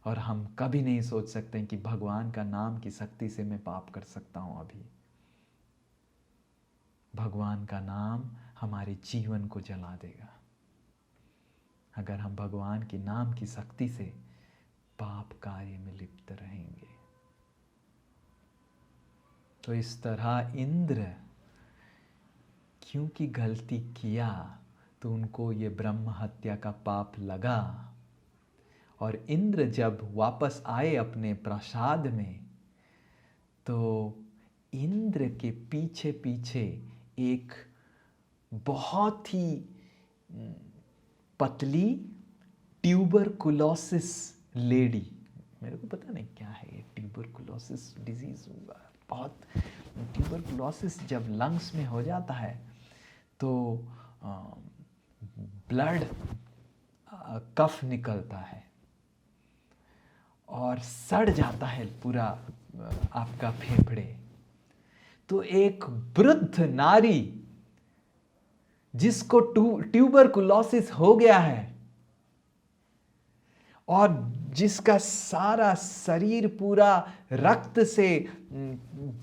और हम कभी नहीं सोच सकते कि भगवान का नाम की शक्ति से मैं पाप कर सकता हूं। अभी भगवान का नाम हमारे जीवन को जला देगा अगर हम भगवान के नाम की शक्ति से पाप कार्य में लिप्त रहेंगे। तो इस तरह इंद्र क्योंकि गलती किया तो उनको ये ब्रह्म हत्या का पाप लगा, और इंद्र जब वापस आए अपने प्रासाद में तो इंद्र के पीछे पीछे एक बहुत ही पतली ट्यूबरकुलोसिस लेडी, मेरे को पता नहीं क्या है ये ट्यूबरकुलोसिस डिजीज, बहुत ट्यूबरकुलोसिस जब लंग्स में हो जाता है तो ब्लड कफ निकलता है और सड़ जाता है पूरा आपका फेफड़े। तो एक वृद्ध नारी जिसको ट्यूबरकुलोसिस हो गया है और जिसका सारा शरीर पूरा रक्त से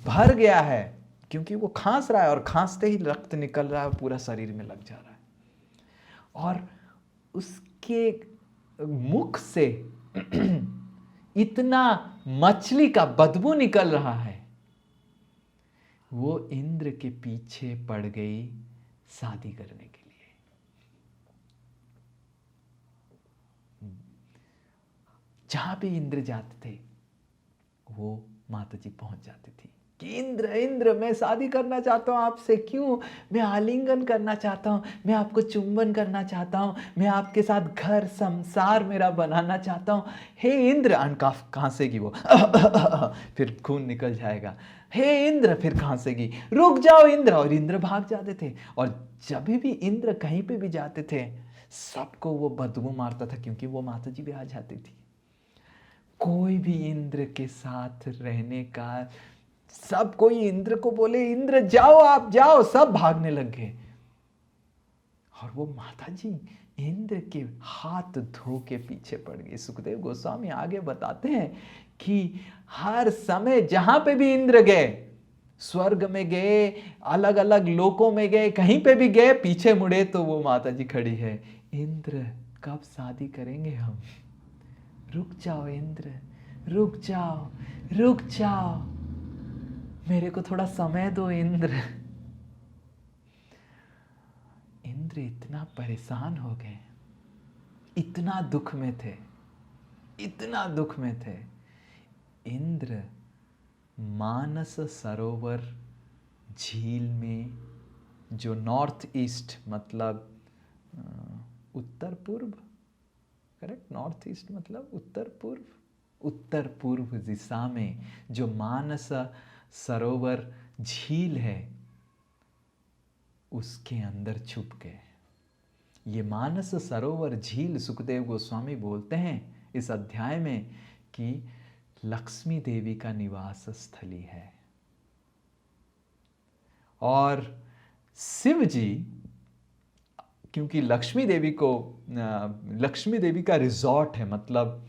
भर गया है, क्योंकि वो खांस रहा है और खांसते ही रक्त निकल रहा है, पूरा शरीर में लग जा रहा है, और उसके मुख से इतना मछली का बदबू निकल रहा है। वो इंद्र के पीछे पड़ गई शादी करने के लिए। जहां भी इंद्र जाते थे वो माता जी पहुंच जाती थी कि इंद्र इंद्र मैं शादी करना चाहता हूं आपसे, क्यों, मैं आलिंगन करना चाहता हूं, मैं आपको चुंबन करना चाहता हूं, मैं आपके साथ घर संसार मेरा बनाना चाहता हूं। हे इंद्र, कहां से की वो फिर खून निकल जाएगा। हे इंद्र, फिर खांसेगी, रुक जाओ इंद्र, और इंद्र भाग जाते थे। और जब भी इंद्र कहीं पे भी जाते थे सबको वो बदबू मारता था, क्योंकि वो माता जी भी आ जाती थी। कोई भी इंद्र के साथ रहने का, सब कोई इंद्र को बोले इंद्र जाओ, आप जाओ, सब भागने लग गए। और वो माता जी इंद्र के हाथ धो के पीछे पड़ गई। सुखदेव गोस्वामी आगे बताते हैं कि हर समय जहां पे भी इंद्र गए, स्वर्ग में गए, अलग अलग लोकों में गए, कहीं पे भी गए, पीछे मुड़े तो वो माता जी खड़ी है, इंद्र कब शादी करेंगे हम, रुक जाओ इंद्र, रुक जाओ, रुक जाओ, मेरे को थोड़ा समय दो इंद्र। इंद्र इतना परेशान हो गए, इतना दुख में थे, इतना दुख में थे। इंद्र मानस सरोवर झील में, जो नॉर्थ ईस्ट मतलब उत्तर पूर्व, करेक्ट, नॉर्थ ईस्ट मतलब उत्तर पूर्व, उत्तर पूर्व दिशा में जो मानस सरोवर झील है उसके अंदर छुप गए। ये मानस सरोवर झील, सुखदेव गोस्वामी बोलते हैं इस अध्याय में कि लक्ष्मी देवी का निवास स्थली है। और शिव जी, क्योंकि लक्ष्मी देवी का रिजॉर्ट है, मतलब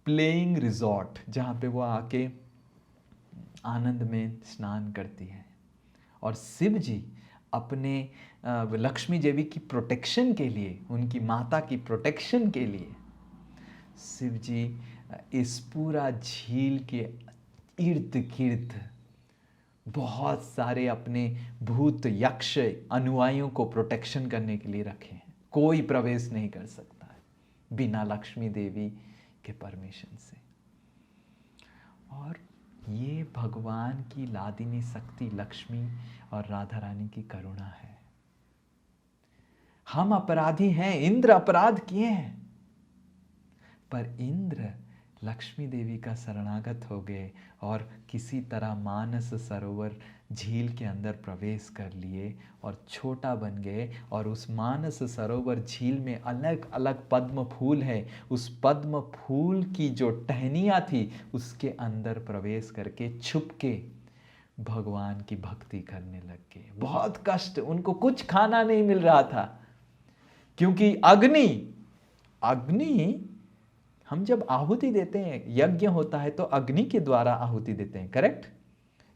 प्लेइंग रिजॉर्ट, जहाँ पे वो आके आनंद में स्नान करती है। और शिव जी अपने लक्ष्मी देवी की प्रोटेक्शन के लिए, उनकी माता की प्रोटेक्शन के लिए, शिव जी इस पूरा झील के इर्द गिर्द बहुत सारे अपने भूत यक्ष अनुयायियों को प्रोटेक्शन करने के लिए रखे हैं। कोई प्रवेश नहीं कर सकता है बिना लक्ष्मी देवी के परमिशन से। और ये भगवान की लादिनी शक्ति लक्ष्मी और राधा रानी की करुणा है। हम अपराधी हैं, इंद्र अपराध किए हैं, पर इंद्र लक्ष्मी देवी का शरणागत हो गए और किसी तरह मानस सरोवर झील के अंदर प्रवेश कर लिए और छोटा बन गए। और उस मानस सरोवर झील में अलग अलग पद्म फूल है, उस पद्म फूल की जो टहनियाँ थी उसके अंदर प्रवेश करके छुप के भगवान की भक्ति करने लग गए। बहुत कष्ट, उनको कुछ खाना नहीं मिल रहा था, क्योंकि अग्नि हम जब आहुति देते हैं, यज्ञ होता है तो अग्नि के द्वारा आहुति देते हैं, करेक्ट।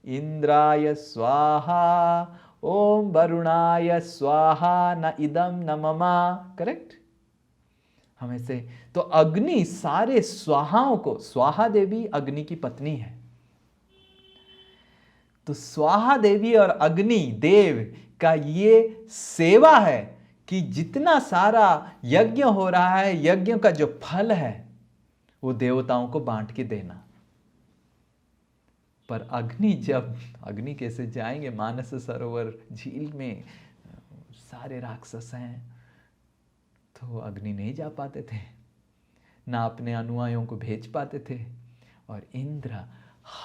इंद्राय स्वाहा, ओम वरुणाय स्वाहा, न इदम न ममा, करेक्ट। हम ऐसे, तो अग्नि सारे स्वाहाओं को, स्वाहा देवी अग्नि की पत्नी है, तो स्वाहा देवी और अग्नि देव का ये सेवा है कि जितना सारा यज्ञ हो रहा है, यज्ञ का जो फल है वो देवताओं को बांट के देना। पर अग्नि कैसे जाएंगे मानस सरोवर झील में, सारे राक्षस हैं, तो अग्नि नहीं जा पाते थे, ना अपने अनुयायियों को भेज पाते थे। और इंद्र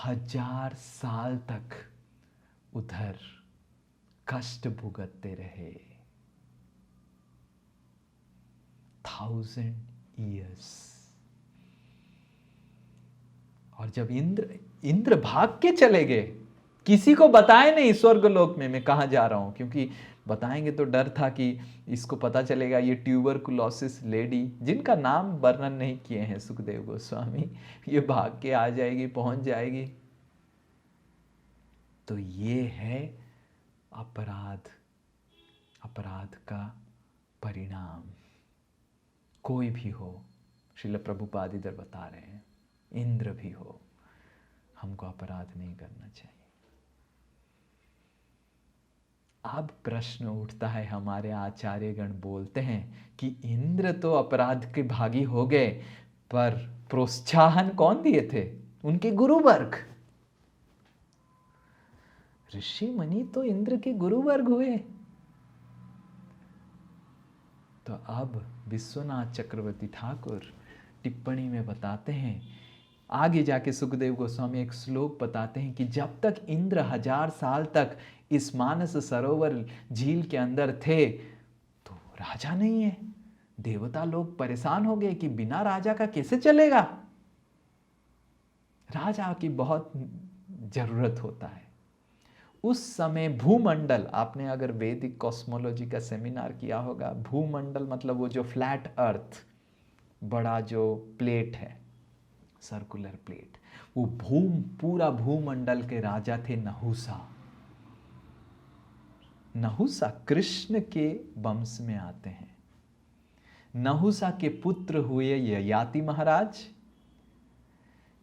1000 साल तक उधर कष्ट भुगतते रहे, 1000 years। और जब इंद्र भाग के चले गए, किसी को बताए नहीं स्वर्गलोक में मैं कहाँ जा रहा हूँ, क्योंकि बताएंगे तो डर था कि इसको पता चलेगा ये ट्यूबरकुलोसिस लेडी, जिनका नाम वर्णन नहीं किए हैं सुखदेव गोस्वामी, ये भाग के आ जाएगी, पहुंच जाएगी। तो ये है अपराध का परिणाम। कोई भी हो, श्रील प्रभुपाद इधर बता रहे हैं, इंद्र भी हो, हमको अपराध नहीं करना चाहिए। अब प्रश्न उठता है, हमारे आचार्यगण बोलते हैं कि इंद्र तो अपराध के भागी हो गए, पर प्रोत्साहन कौन दिए थे? उनके गुरुवर्ग। ऋषि मुनि तो इंद्र के गुरुवर्ग हुए। तो अब विश्वनाथ चक्रवर्ती ठाकुर टिप्पणी में बताते हैं आगे जाके सुखदेव गोस्वामी एक श्लोक बताते हैं कि जब तक इंद्र 1000 साल तक इस मानस सरोवर झील के अंदर थे तो राजा नहीं है। देवता लोग परेशान हो गए कि बिना राजा का कैसे चलेगा, राजा की बहुत जरूरत होता है। उस समय भूमंडल, आपने अगर वैदिक कॉस्मोलॉजी का सेमिनार किया होगा, भूमंडल मतलब वो जो फ्लैट अर्थ, बड़ा जो प्लेट है, सर्कुलर प्लेट, वो पूरा भूमंडल के राजा थे नहुसा। नहुसा कृष्ण के वंश में आते हैं। नहुसा के पुत्र हुए ययाति महाराज,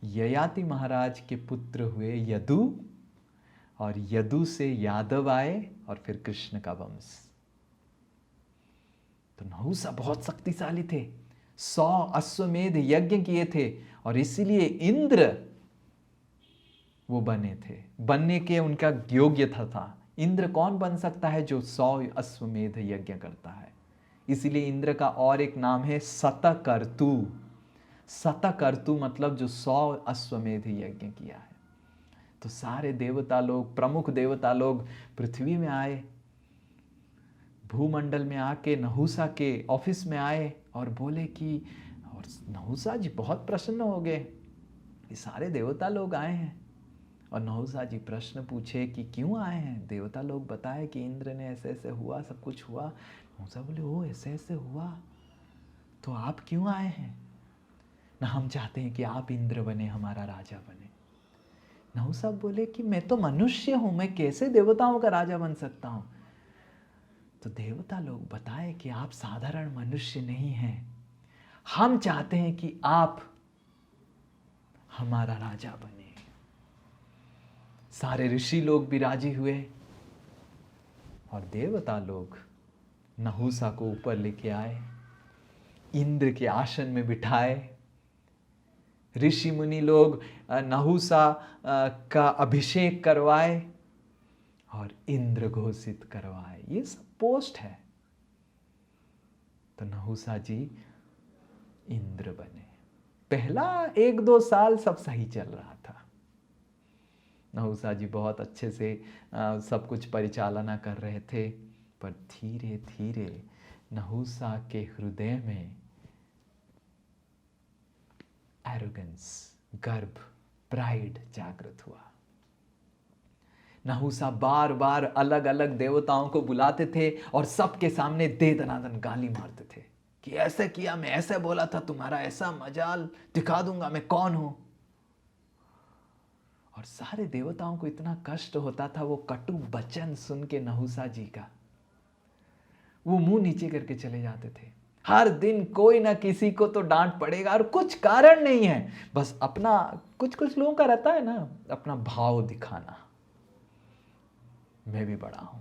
ययाति महाराज के पुत्र हुए यदु, और यदु से यादव आए और फिर कृष्ण का वंश। तो नहुसा बहुत शक्तिशाली थे, 100 अश्वमेध यज्ञ किए थे और इसीलिए इंद्र वो बने थे, बनने के उनका योग्यता था। इंद्र कौन बन सकता है? जो 100 अश्वमेध यज्ञ करता है। इसीलिए इंद्र का और एक नाम है शतकर्तु। शतकर्तु मतलब जो 100 अश्वमेध यज्ञ किया है। तो सारे देवता लोग, प्रमुख देवता लोग पृथ्वी में आए, भूमंडल में आके नहुसा के ऑफिस में आए और बोले कि, और नहुसा जी बहुत प्रसन्न हो गए, ये सारे देवता लोग आए हैं। और नहुसा जी प्रश्न पूछे कि क्यों आए हैं। देवता लोग बताए कि इंद्र ने ऐसे ऐसे हुआ, सब कुछ हुआ। नहुसा बोले, ओ ऐसे ऐसे हुआ, तो आप क्यों आए हैं? ना हम चाहते हैं कि आप इंद्र बने, हमारा राजा बने। नहुसा बोले कि मैं तो मनुष्य हूं, मैं कैसे देवताओं का राजा बन सकता हूं। तो देवता लोग बताए कि आप साधारण मनुष्य नहीं हैं, हम चाहते हैं कि आप हमारा राजा बने। सारे ऋषि लोग भी राजी हुए और देवता लोग नहुसा को ऊपर लेके आए, इंद्र के आसन में बिठाए। ऋषि मुनि लोग नहुसा का अभिषेक करवाए और इंद्र घोषित करवाए। ये सब पोस्ट है। तो नहुसा जी इंद्र बने। पहला 1-2 साल सब सही चल रहा था, नहुसा जी बहुत अच्छे से सब कुछ परिचालना कर रहे थे। पर धीरे धीरे नहुसा के हृदय में एरोगेंस, गर्व, प्राइड जागृत हुआ। नहुसा बार बार अलग अलग देवताओं को बुलाते थे और सबके सामने दे दनादन गाली मारते थे कि ऐसे किया, मैं ऐसे बोला था, तुम्हारा ऐसा मजाल दिखा दूंगा, मैं कौन हूं। और सारे देवताओं को इतना कष्ट होता था वो कटु वचन सुन के नहुसा जी का, वो मुंह नीचे करके चले जाते थे। हर दिन कोई ना किसी को तो डांट पड़ेगा और कुछ कारण नहीं है, बस अपना, कुछ लोगों का रहता है ना, अपना भाव दिखाना, मैं भी बड़ा हूं।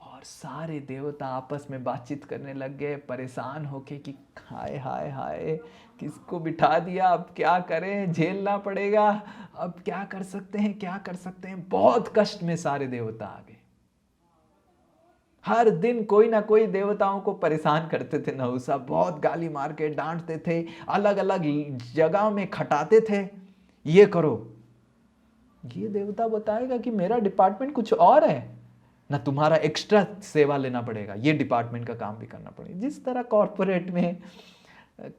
और सारे देवता आपस में बातचीत करने लग गए, परेशान होके कि हाय हाय हाय, किसको बिठा दिया, अब क्या करें, झेलना पड़ेगा, अब क्या कर सकते हैं, क्या कर सकते हैं। बहुत कष्ट में सारे देवता आ गए। हर दिन कोई ना कोई देवताओं को परेशान करते थे नहुसा, बहुत गाली मार के डांटते थे, अलग अलग जगह में खटाते थे, ये करो। ये देवता बताएगा कि मेरा डिपार्टमेंट कुछ और है ना, तुम्हारा एक्स्ट्रा सेवा लेना पड़ेगा, ये डिपार्टमेंट का काम भी करना पड़ेगा। जिस तरह कॉर्पोरेट में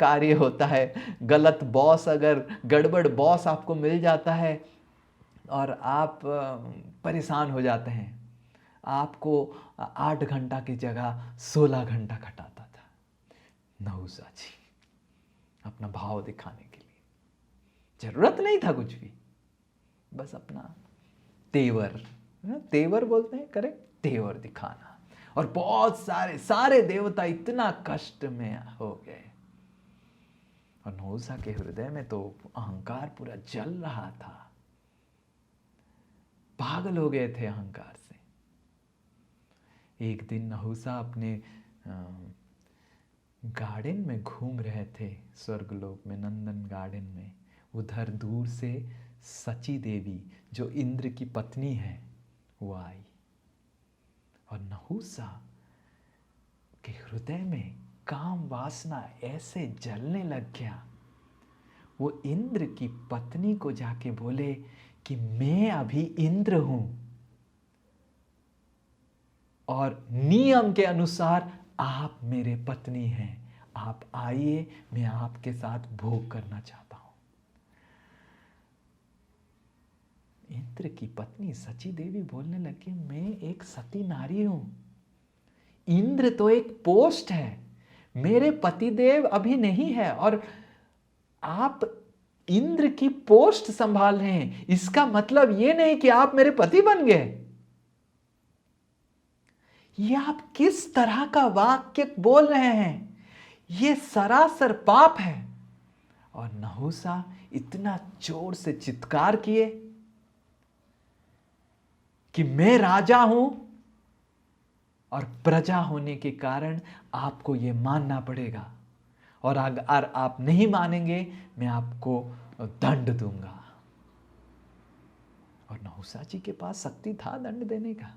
कार्य होता है, गलत बॉस, अगर गड़बड़ बॉस आपको मिल जाता है और आप परेशान हो जाते हैं, आपको 8 घंटा की जगह 16 घंटा खटाता था नहुसा जी, अपना भाव दिखाने के लिए। जरूरत नहीं था कुछ भी, बस अपना तेवर, तेवर बोलते हैं, करेक्ट, तेवर दिखाना। और बहुत सारे देवता इतना कष्ट में हो गए और नहुसा के हृदय में तो अहंकार पूरा जल रहा था, पागल हो गए थे अहंकार से। एक दिन नहुसा अपने गार्डन में घूम रहे थे, स्वर्गलोक में, नंदन गार्डन में। उधर दूर से सची देवी, जो इंद्र की पत्नी है, वो आई और नहुसा के हृदय में काम वासना ऐसे जलने लग गया, वो इंद्र की पत्नी को जाके बोले कि मैं अभी इंद्र हूं और नियम के अनुसार आप मेरे पत्नी हैं, आप आइए, मैं आपके साथ भोग करना चाहता हूं। इंद्र की पत्नी सची देवी बोलने लगी, मैं एक सती नारी हूं, इंद्र तो एक पोस्ट है, मेरे पतिदेव अभी नहीं है और आप इंद्र की पोस्ट संभाल रहे हैं, इसका मतलब यह नहीं कि आप मेरे पति बन गए। ये आप किस तरह का वाक्य बोल रहे हैं, ये सरासर पाप है। और नहुसा इतना जोर से चित्कार किए कि मैं राजा हूं और प्रजा होने के कारण आपको यह मानना पड़ेगा, और अगर आप नहीं मानेंगे मैं आपको दंड दूंगा। और नहुसा जी के पास शक्ति था दंड देने का,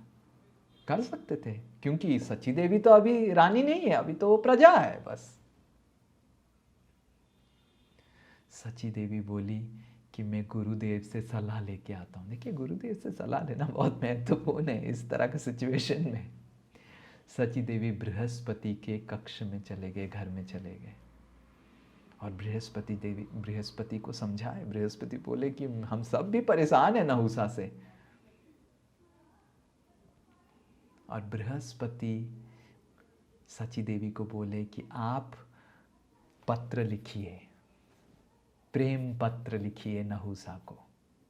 कर सकते थे, क्योंकि सची देवी तो अभी रानी नहीं है, अभी तो वो प्रजा है बस। सची देवी बोली कि मैं गुरुदेव से सलाह लेके आता हूं। देखिए, गुरुदेव से सलाह लेना बहुत महत्वपूर्ण है इस तरह के सिचुएशन में। सची देवी बृहस्पति के कक्ष में चले गए, घर में चले गए, और बृहस्पति को समझाए। बृहस्पति बोले कि हम सब भी परेशान है नहुसा से। और बृहस्पति सची देवी को बोले कि आप पत्र लिखिए, प्रेम पत्र लिखिए नहुसा को।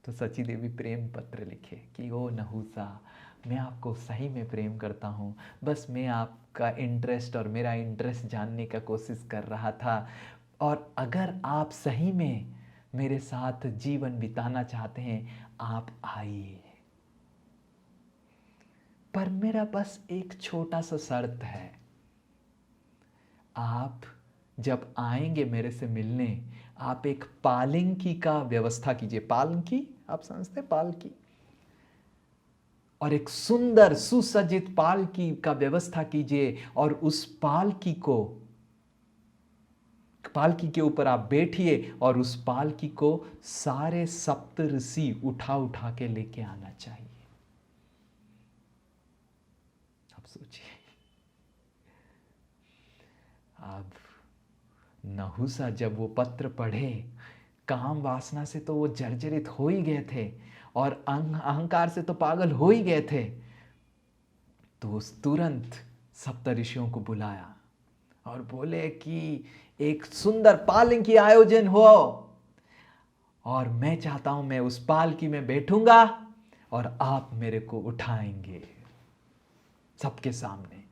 तो सची देवी प्रेम पत्र लिखे कि ओ नहुसा, मैं आपको सही में प्रेम करता हूँ, बस मैं आपका इंटरेस्ट और मेरा इंटरेस्ट जानने का कोशिश कर रहा था, और अगर आप सही में मेरे साथ जीवन बिताना चाहते हैं आप आइए, पर मेरा बस एक छोटा सा शर्त है, आप जब आएंगे मेरे से मिलने, आप एक पालंकी का व्यवस्था कीजिए। पालंकी आप समझते हैं, पालकी, और एक सुंदर सुसज्जित पालकी का व्यवस्था कीजिए, और उस पालकी के ऊपर आप बैठिए, और उस पालकी को सारे सप्त ऋषि उठा उठा के लेके आना चाहिए। अब सोचिए, अब नहुसा जब वो पत्र पढ़े, काम वासना से तो वो जर्जरित हो ही गए थे, और अहंकार से तो पागल हो ही गए थे। तो उस तुरंत सप्तऋषियों को बुलाया और बोले कि एक सुंदर पालकी आयोजन हो, और मैं चाहता हूं मैं उस पालकी में बैठूंगा और आप मेरे को उठाएंगे सबके सामने,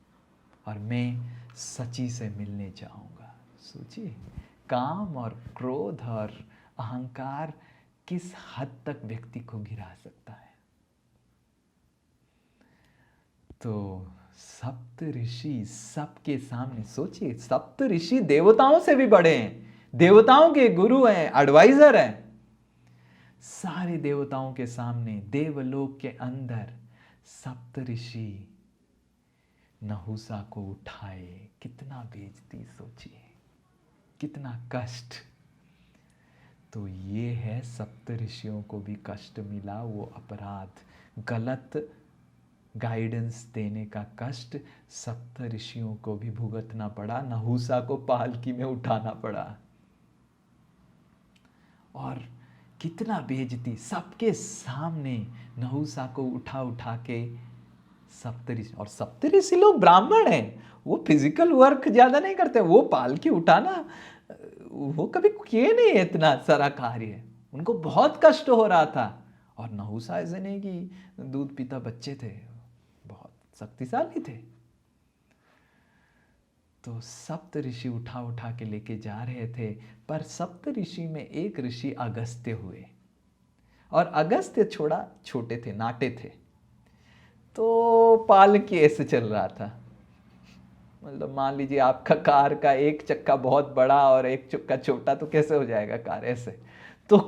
और मैं सची से मिलने जाऊंगा। सोचिए, काम और क्रोध और अहंकार किस हद तक व्यक्ति को गिरा सकता है। तो सप्त ऋषि सबके सामने, सोचिए, सप्त ऋषि देवताओं से भी बड़े हैं, देवताओं के गुरु हैं, एडवाइजर हैं। सारे देवताओं के सामने देवलोक के अंदर सप्त ऋषि नहुसा को उठाए। कितना बेइज्जती, सोचिए, कितना कष्ट। तो ये है, सप्त ऋषियों को भी कष्ट मिला, वो अपराध, गलत गाइडेंस देने का कष्ट सप्त ऋषियों को भी भुगतना पड़ा, नहुसा को पालकी में उठाना पड़ा। और कितना बेइज्जती, सबके सामने नहुसा को उठा उठा के सप्तऋषि, और सप्तऋषि लोग ब्राह्मण हैं, वो फिजिकल वर्क ज्यादा नहीं करते, वो पालकी उठाना वो कभी किए नहीं है इतना सारा कार्य, उनको बहुत कष्ट हो रहा था। और नहुसा ऐसे नहीं कि दूध पीता बच्चे थे, बहुत शक्तिशाली थे। तो सप्त ऋषि उठा उठा के लेके जा रहे थे, पर सप्त ऋषि में एक ऋषि अगस्त्य हुए, और अगस्त्य थोड़ा छोटे थे, नाटे थे। तो पालकी ऐसे चल रहा था, मतलब मान लीजिए आपका कार का एक चक्का बहुत बड़ा और एक चक्का छोटा, तो कैसे हो जाएगा कार ऐसे। तो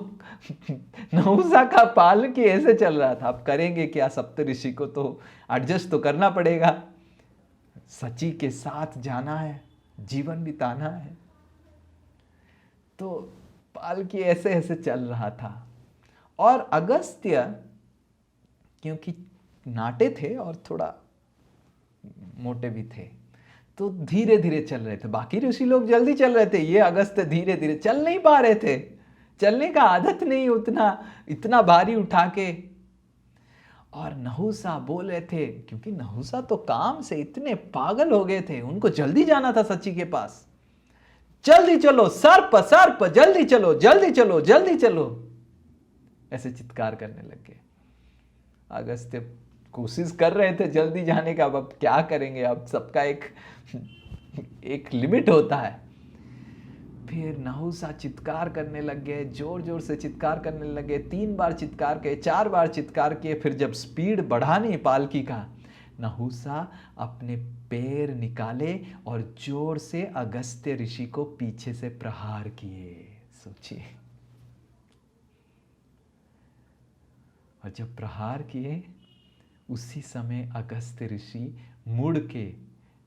नहुसा का पालकी ऐसे चल रहा था। अब करेंगे क्या, सप्त ऋषि को तो एडजस्ट तो करना पड़ेगा, सची के साथ जाना है, जीवन बिताना है। तो पालकी ऐसे ऐसे चल रहा था। और अगस्त्य क्योंकि नाटे थे और थोड़ा मोटे भी थे, तो धीरे धीरे चल रहे थे। बाकी ऋषि लोग जल्दी चल रहे थे, ये अगस्त्य धीरे धीरे चल नहीं पा रहे थे। चलने का आदत नहीं उतना, इतना भारी उठा के। और नहुसा बोल रहे थे, क्योंकि नहुसा तो काम से इतने पागल हो गए थे, उनको जल्दी जाना था सची के पास। जल्दी चलो सर्प सर्प, जल्दी चलो जल्दी चलो जल्दी चलो, ऐसे चित्कार करने लगे। अगस्त्य कोशिश कर रहे थे जल्दी जाने का, अब क्या करेंगे, अब सबका एक लिमिट होता है। फिर नहुसा चित्कार करने लग गए, जोर जोर से चित्कार करने लगे। 3 बार चित्कार किए, 4 बार चित्कार किए। फिर जब स्पीड बढ़ा नहीं पालकी का, नहुसा अपने पैर निकाले और जोर से अगस्त्य ऋषि को पीछे से प्रहार किए। सोचिए, और जब प्रहार किए, उसी समय अगस्त्य ऋषि मुड़ के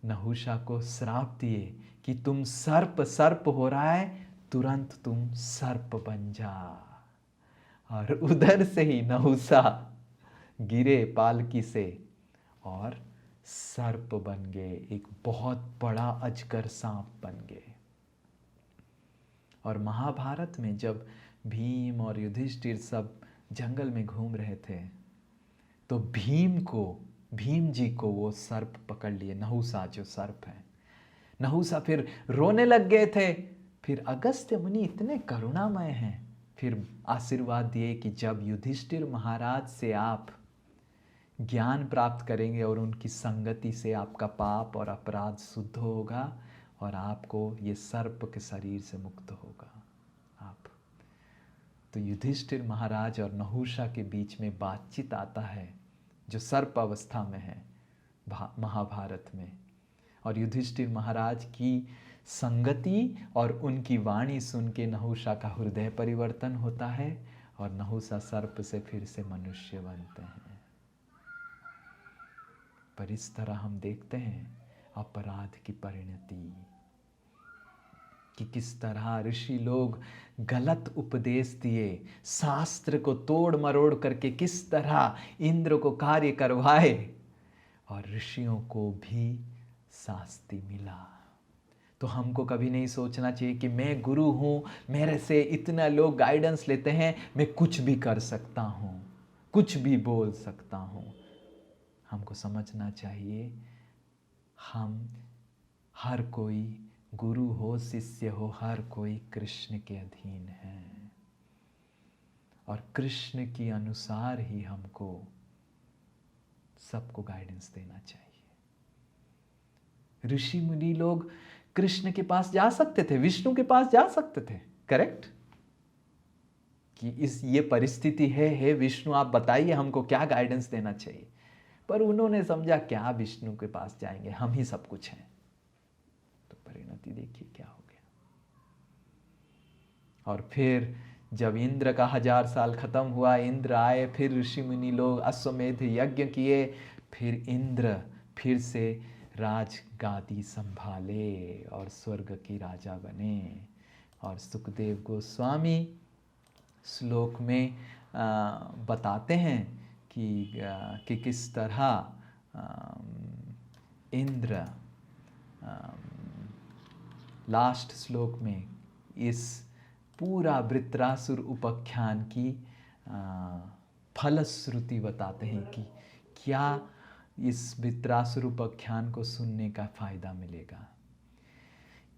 नहुषा को श्राप दिए कि तुम सर्प सर्प हो रहा है, तुरंत तुम सर्प बन जा। और उधर से ही नहुषा गिरे पालकी से और सर्प बन गए, एक बहुत बड़ा अजगर सांप बन गए। और महाभारत में जब भीम और युधिष्ठिर सब जंगल में घूम रहे थे, तो भीम जी को वो सर्प पकड़ लिए, नहुषा जो सर्प है। नहुषा फिर रोने लग गए थे। फिर अगस्त्य मुनि इतने करुणामय हैं, फिर आशीर्वाद दिए कि जब युधिष्ठिर महाराज से आप ज्ञान प्राप्त करेंगे और उनकी संगति से आपका पाप और अपराध शुद्ध होगा और आपको ये सर्प के शरीर से मुक्त होगा आप। तो युधिष्ठिर महाराज और नहुषा के बीच में बातचीत आता है, जो सर्प अवस्था में है महाभारत में। और युधिष्ठिर महाराज की संगति और उनकी वाणी सुन के नहुषा का हृदय परिवर्तन होता है और नहुषा सर्प से फिर से मनुष्य बनते हैं। पर इस तरह हम देखते हैं अपराध की परिणति, कि किस तरह ऋषि लोग गलत उपदेश दिए, शास्त्र को तोड़ मरोड़ करके किस तरह इंद्र को कार्य करवाए और ऋषियों को भी शास्ति मिला। तो हमको कभी नहीं सोचना चाहिए कि मैं गुरु हूँ, मेरे से इतना लोग गाइडेंस लेते हैं, मैं कुछ भी कर सकता हूँ, कुछ भी बोल सकता हूँ। हमको समझना चाहिए हम हर कोई गुरु हो, शिष्य हो, हर कोई कृष्ण के अधीन है और कृष्ण के अनुसार ही हमको सबको गाइडेंस देना चाहिए। ऋषि मुनि लोग कृष्ण के पास जा सकते थे, विष्णु के पास जा सकते थे, करेक्ट, कि ये परिस्थिति है, हे विष्णु आप बताइए हमको क्या गाइडेंस देना चाहिए। पर उन्होंने समझा क्या विष्णु के पास जाएंगे, हम ही सब कुछ हैं। तो परिणति देखिए क्या हो गया। और फिर जब इंद्र का 1000 साल खत्म हुआ, इंद्र आए, फिर ऋषि मुनि लोग अश्वमेध यज्ञ किए, फिर इंद्र फिर से राज गादी संभाले और स्वर्ग की राजा बने। और सुखदेव गोस्वामी श्लोक में बताते हैं कि किस तरह इंद्र लास्ट श्लोक में इस पूरा वृत्रासुर उपाख्यान की फलश्रुति बताते हैं कि क्या इस वृत्रासुर उपाख्यान को सुनने का फायदा मिलेगा।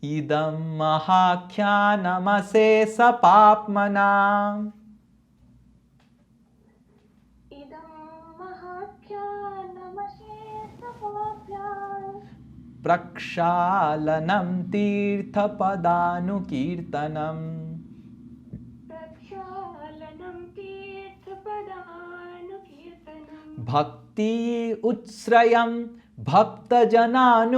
इदं महाख्यानमशेष पाप्मनाम् प्रक्षालनं तीर्थपदानुकीर्तनम् भक्ति उत्श्रयं भक्तजनानुवर्णनम्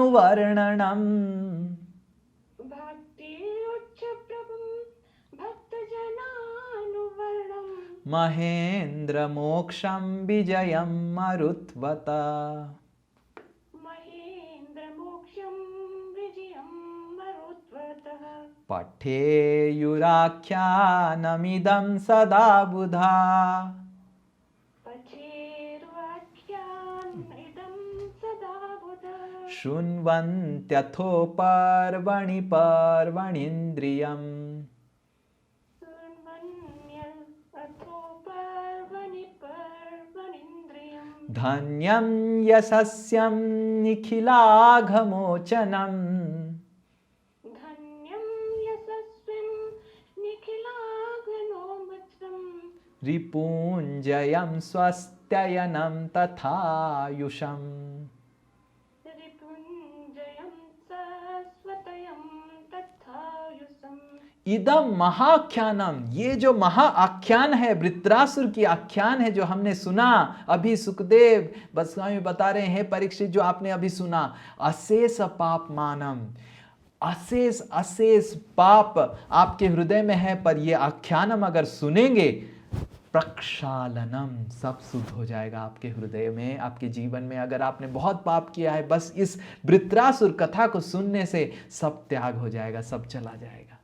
महेन्द्र मोक्षं विजयं मरुत्वत। पठेयुराख्यानमिदं सदा बुधा शृण्वन्त्यथो पर्वणि पर्वणीन्द्रियम् धन्यं यशस्यं निखिलाघमोचनम् रिपुञ्जयं स्वस्त्ययनं तथायुषम् इदम महाख्यानम, ये जो महाआख्यान है, वृत्रासुर की आख्यान है जो हमने सुना अभी, सुखदेव गोस्वामी बता रहे हैं परीक्षित, जो आपने अभी सुना, अशेष पाप मानम, अशेष अशेष पाप आपके हृदय में है, पर ये आख्यानम अगर सुनेंगे, प्रक्षालनम, सब शुद्ध हो जाएगा आपके हृदय में, आपके जीवन में। अगर आपने बहुत पाप किया है, बस इस वृत्रासुर कथा को सुनने से सब त्याग हो जाएगा, सब चला जाएगा।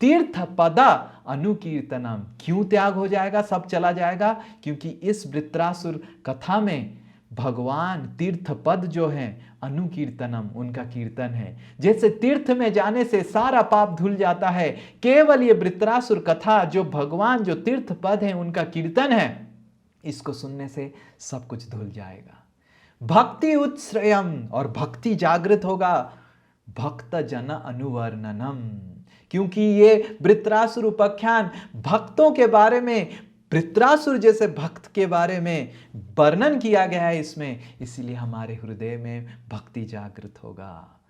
तीर्थ पद अनुकीर्तनम, क्यों त्याग हो जाएगा, सब चला जाएगा? क्योंकि इस वृत्रासुर कथा में भगवान तीर्थ पद जो है, अनुकीर्तनम, उनका कीर्तन है। जैसे तीर्थ में जाने से सारा पाप धुल जाता है, केवल ये वृत्रासुर कथा जो भगवान, जो तीर्थ पद है, उनका कीर्तन है, इसको सुनने से सब कुछ धुल जाएगा। भक्ति उत्श्रयम, और भक्ति जागृत होगा। भक्त जन अनुवर्णनम, क्योंकि ये वृत्रासुर उपाख्यान भक्तों के बारे में, वृत्रासुर जैसे भक्त के बारे में वर्णन किया गया है इसमें, इसीलिए हमारे हृदय में भक्ति जागृत होगा।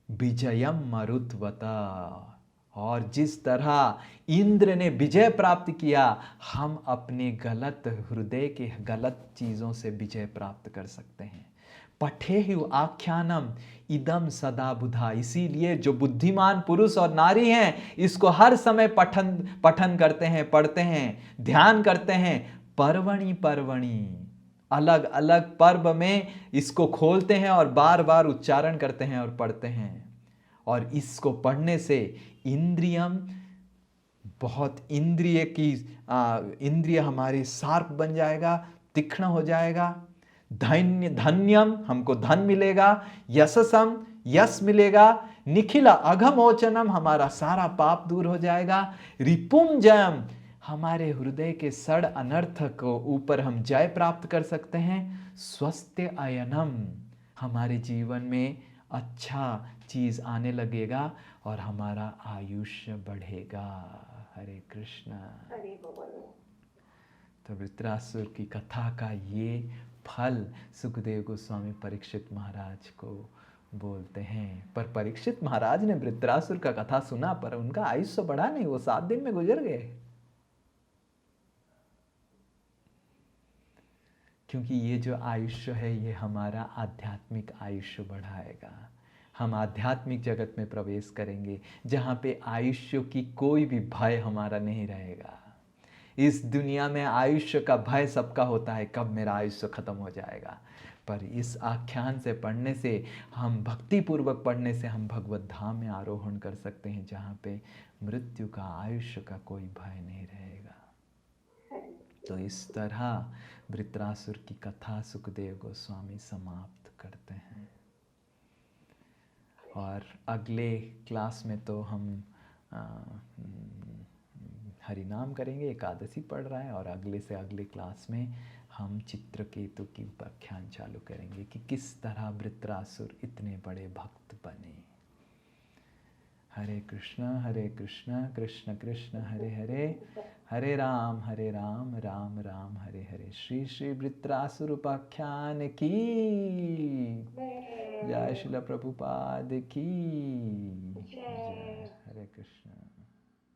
विजयम मरुत्वता, और जिस तरह इंद्र ने विजय प्राप्त किया, हम अपने गलत हृदय के गलत चीजों से विजय प्राप्त कर सकते हैं। पठेयु आख्यानम इदम सदा बुधा, इसीलिए जो बुद्धिमान पुरुष और नारी हैं, इसको हर समय पठन करते हैं, पढ़ते हैं, ध्यान करते हैं। पर्वणि पर्वणि, अलग अलग पर्व में इसको खोलते हैं और बार बार उच्चारण करते हैं और पढ़ते हैं। और इसको पढ़ने से इंद्रियम, बहुत इंद्रिय हमारी शार्प बन जाएगा, तीक्ष्ण हो जाएगा। धन्यम, हमको धन मिलेगा। यशसम, यश मिलेगा। निखिला अघमोचनम, हमारा सारा पाप दूर हो जाएगा। रिपुंजयम, हमारे हृदय के सड़ अनर्थ को ऊपर हम जय प्राप्त कर सकते हैं। स्वस्थ्य अयनम, हमारे जीवन में अच्छा चीज आने लगेगा और हमारा आयुष्य बढ़ेगा। हरे कृष्ण। तो वृत्रासुर की कथा का ये फल सुखदेव गोस्वामी परीक्षित महाराज को बोलते हैं। पर परीक्षित महाराज ने वृत्रासुर का कथा सुना, पर उनका आयुष्य बढ़ा नहीं, वो 7 दिन में गुजर गए। क्योंकि ये जो आयुष्य है, ये हमारा आध्यात्मिक आयुष्य बढ़ाएगा। हम आध्यात्मिक जगत में प्रवेश करेंगे, जहां पे आयुष्य की कोई भी भय हमारा नहीं रहेगा। इस दुनिया में आयुष्य का भय सबका होता है, कब मेरा आयुष्य खत्म हो जाएगा। पर इस आख्यान से पढ़ने से, हम भक्ति पूर्वक पढ़ने से, हम भगवत धाम में आरोहण कर सकते हैं, जहाँ पे मृत्यु का, आयुष्य का कोई भय नहीं रहेगा। तो इस तरह वृत्रासुर की कथा सुखदेव गोस्वामी समाप्त करते हैं। और अगले क्लास में तो हम हरि नाम करेंगे, एकादशी पढ़ रहा है, और अगले से अगले क्लास में हम चित्रकेतु की उपाख्यान चालू करेंगे कि किस तरह वृत्रासुर इतने बड़े भक्त बने। हरे कृष्ण कृष्ण कृष्ण हरे हरे, हरे राम राम राम हरे हरे। श्री श्री वृत्रासुर उपाख्यान की जय, श्रील प्रभुपाद की।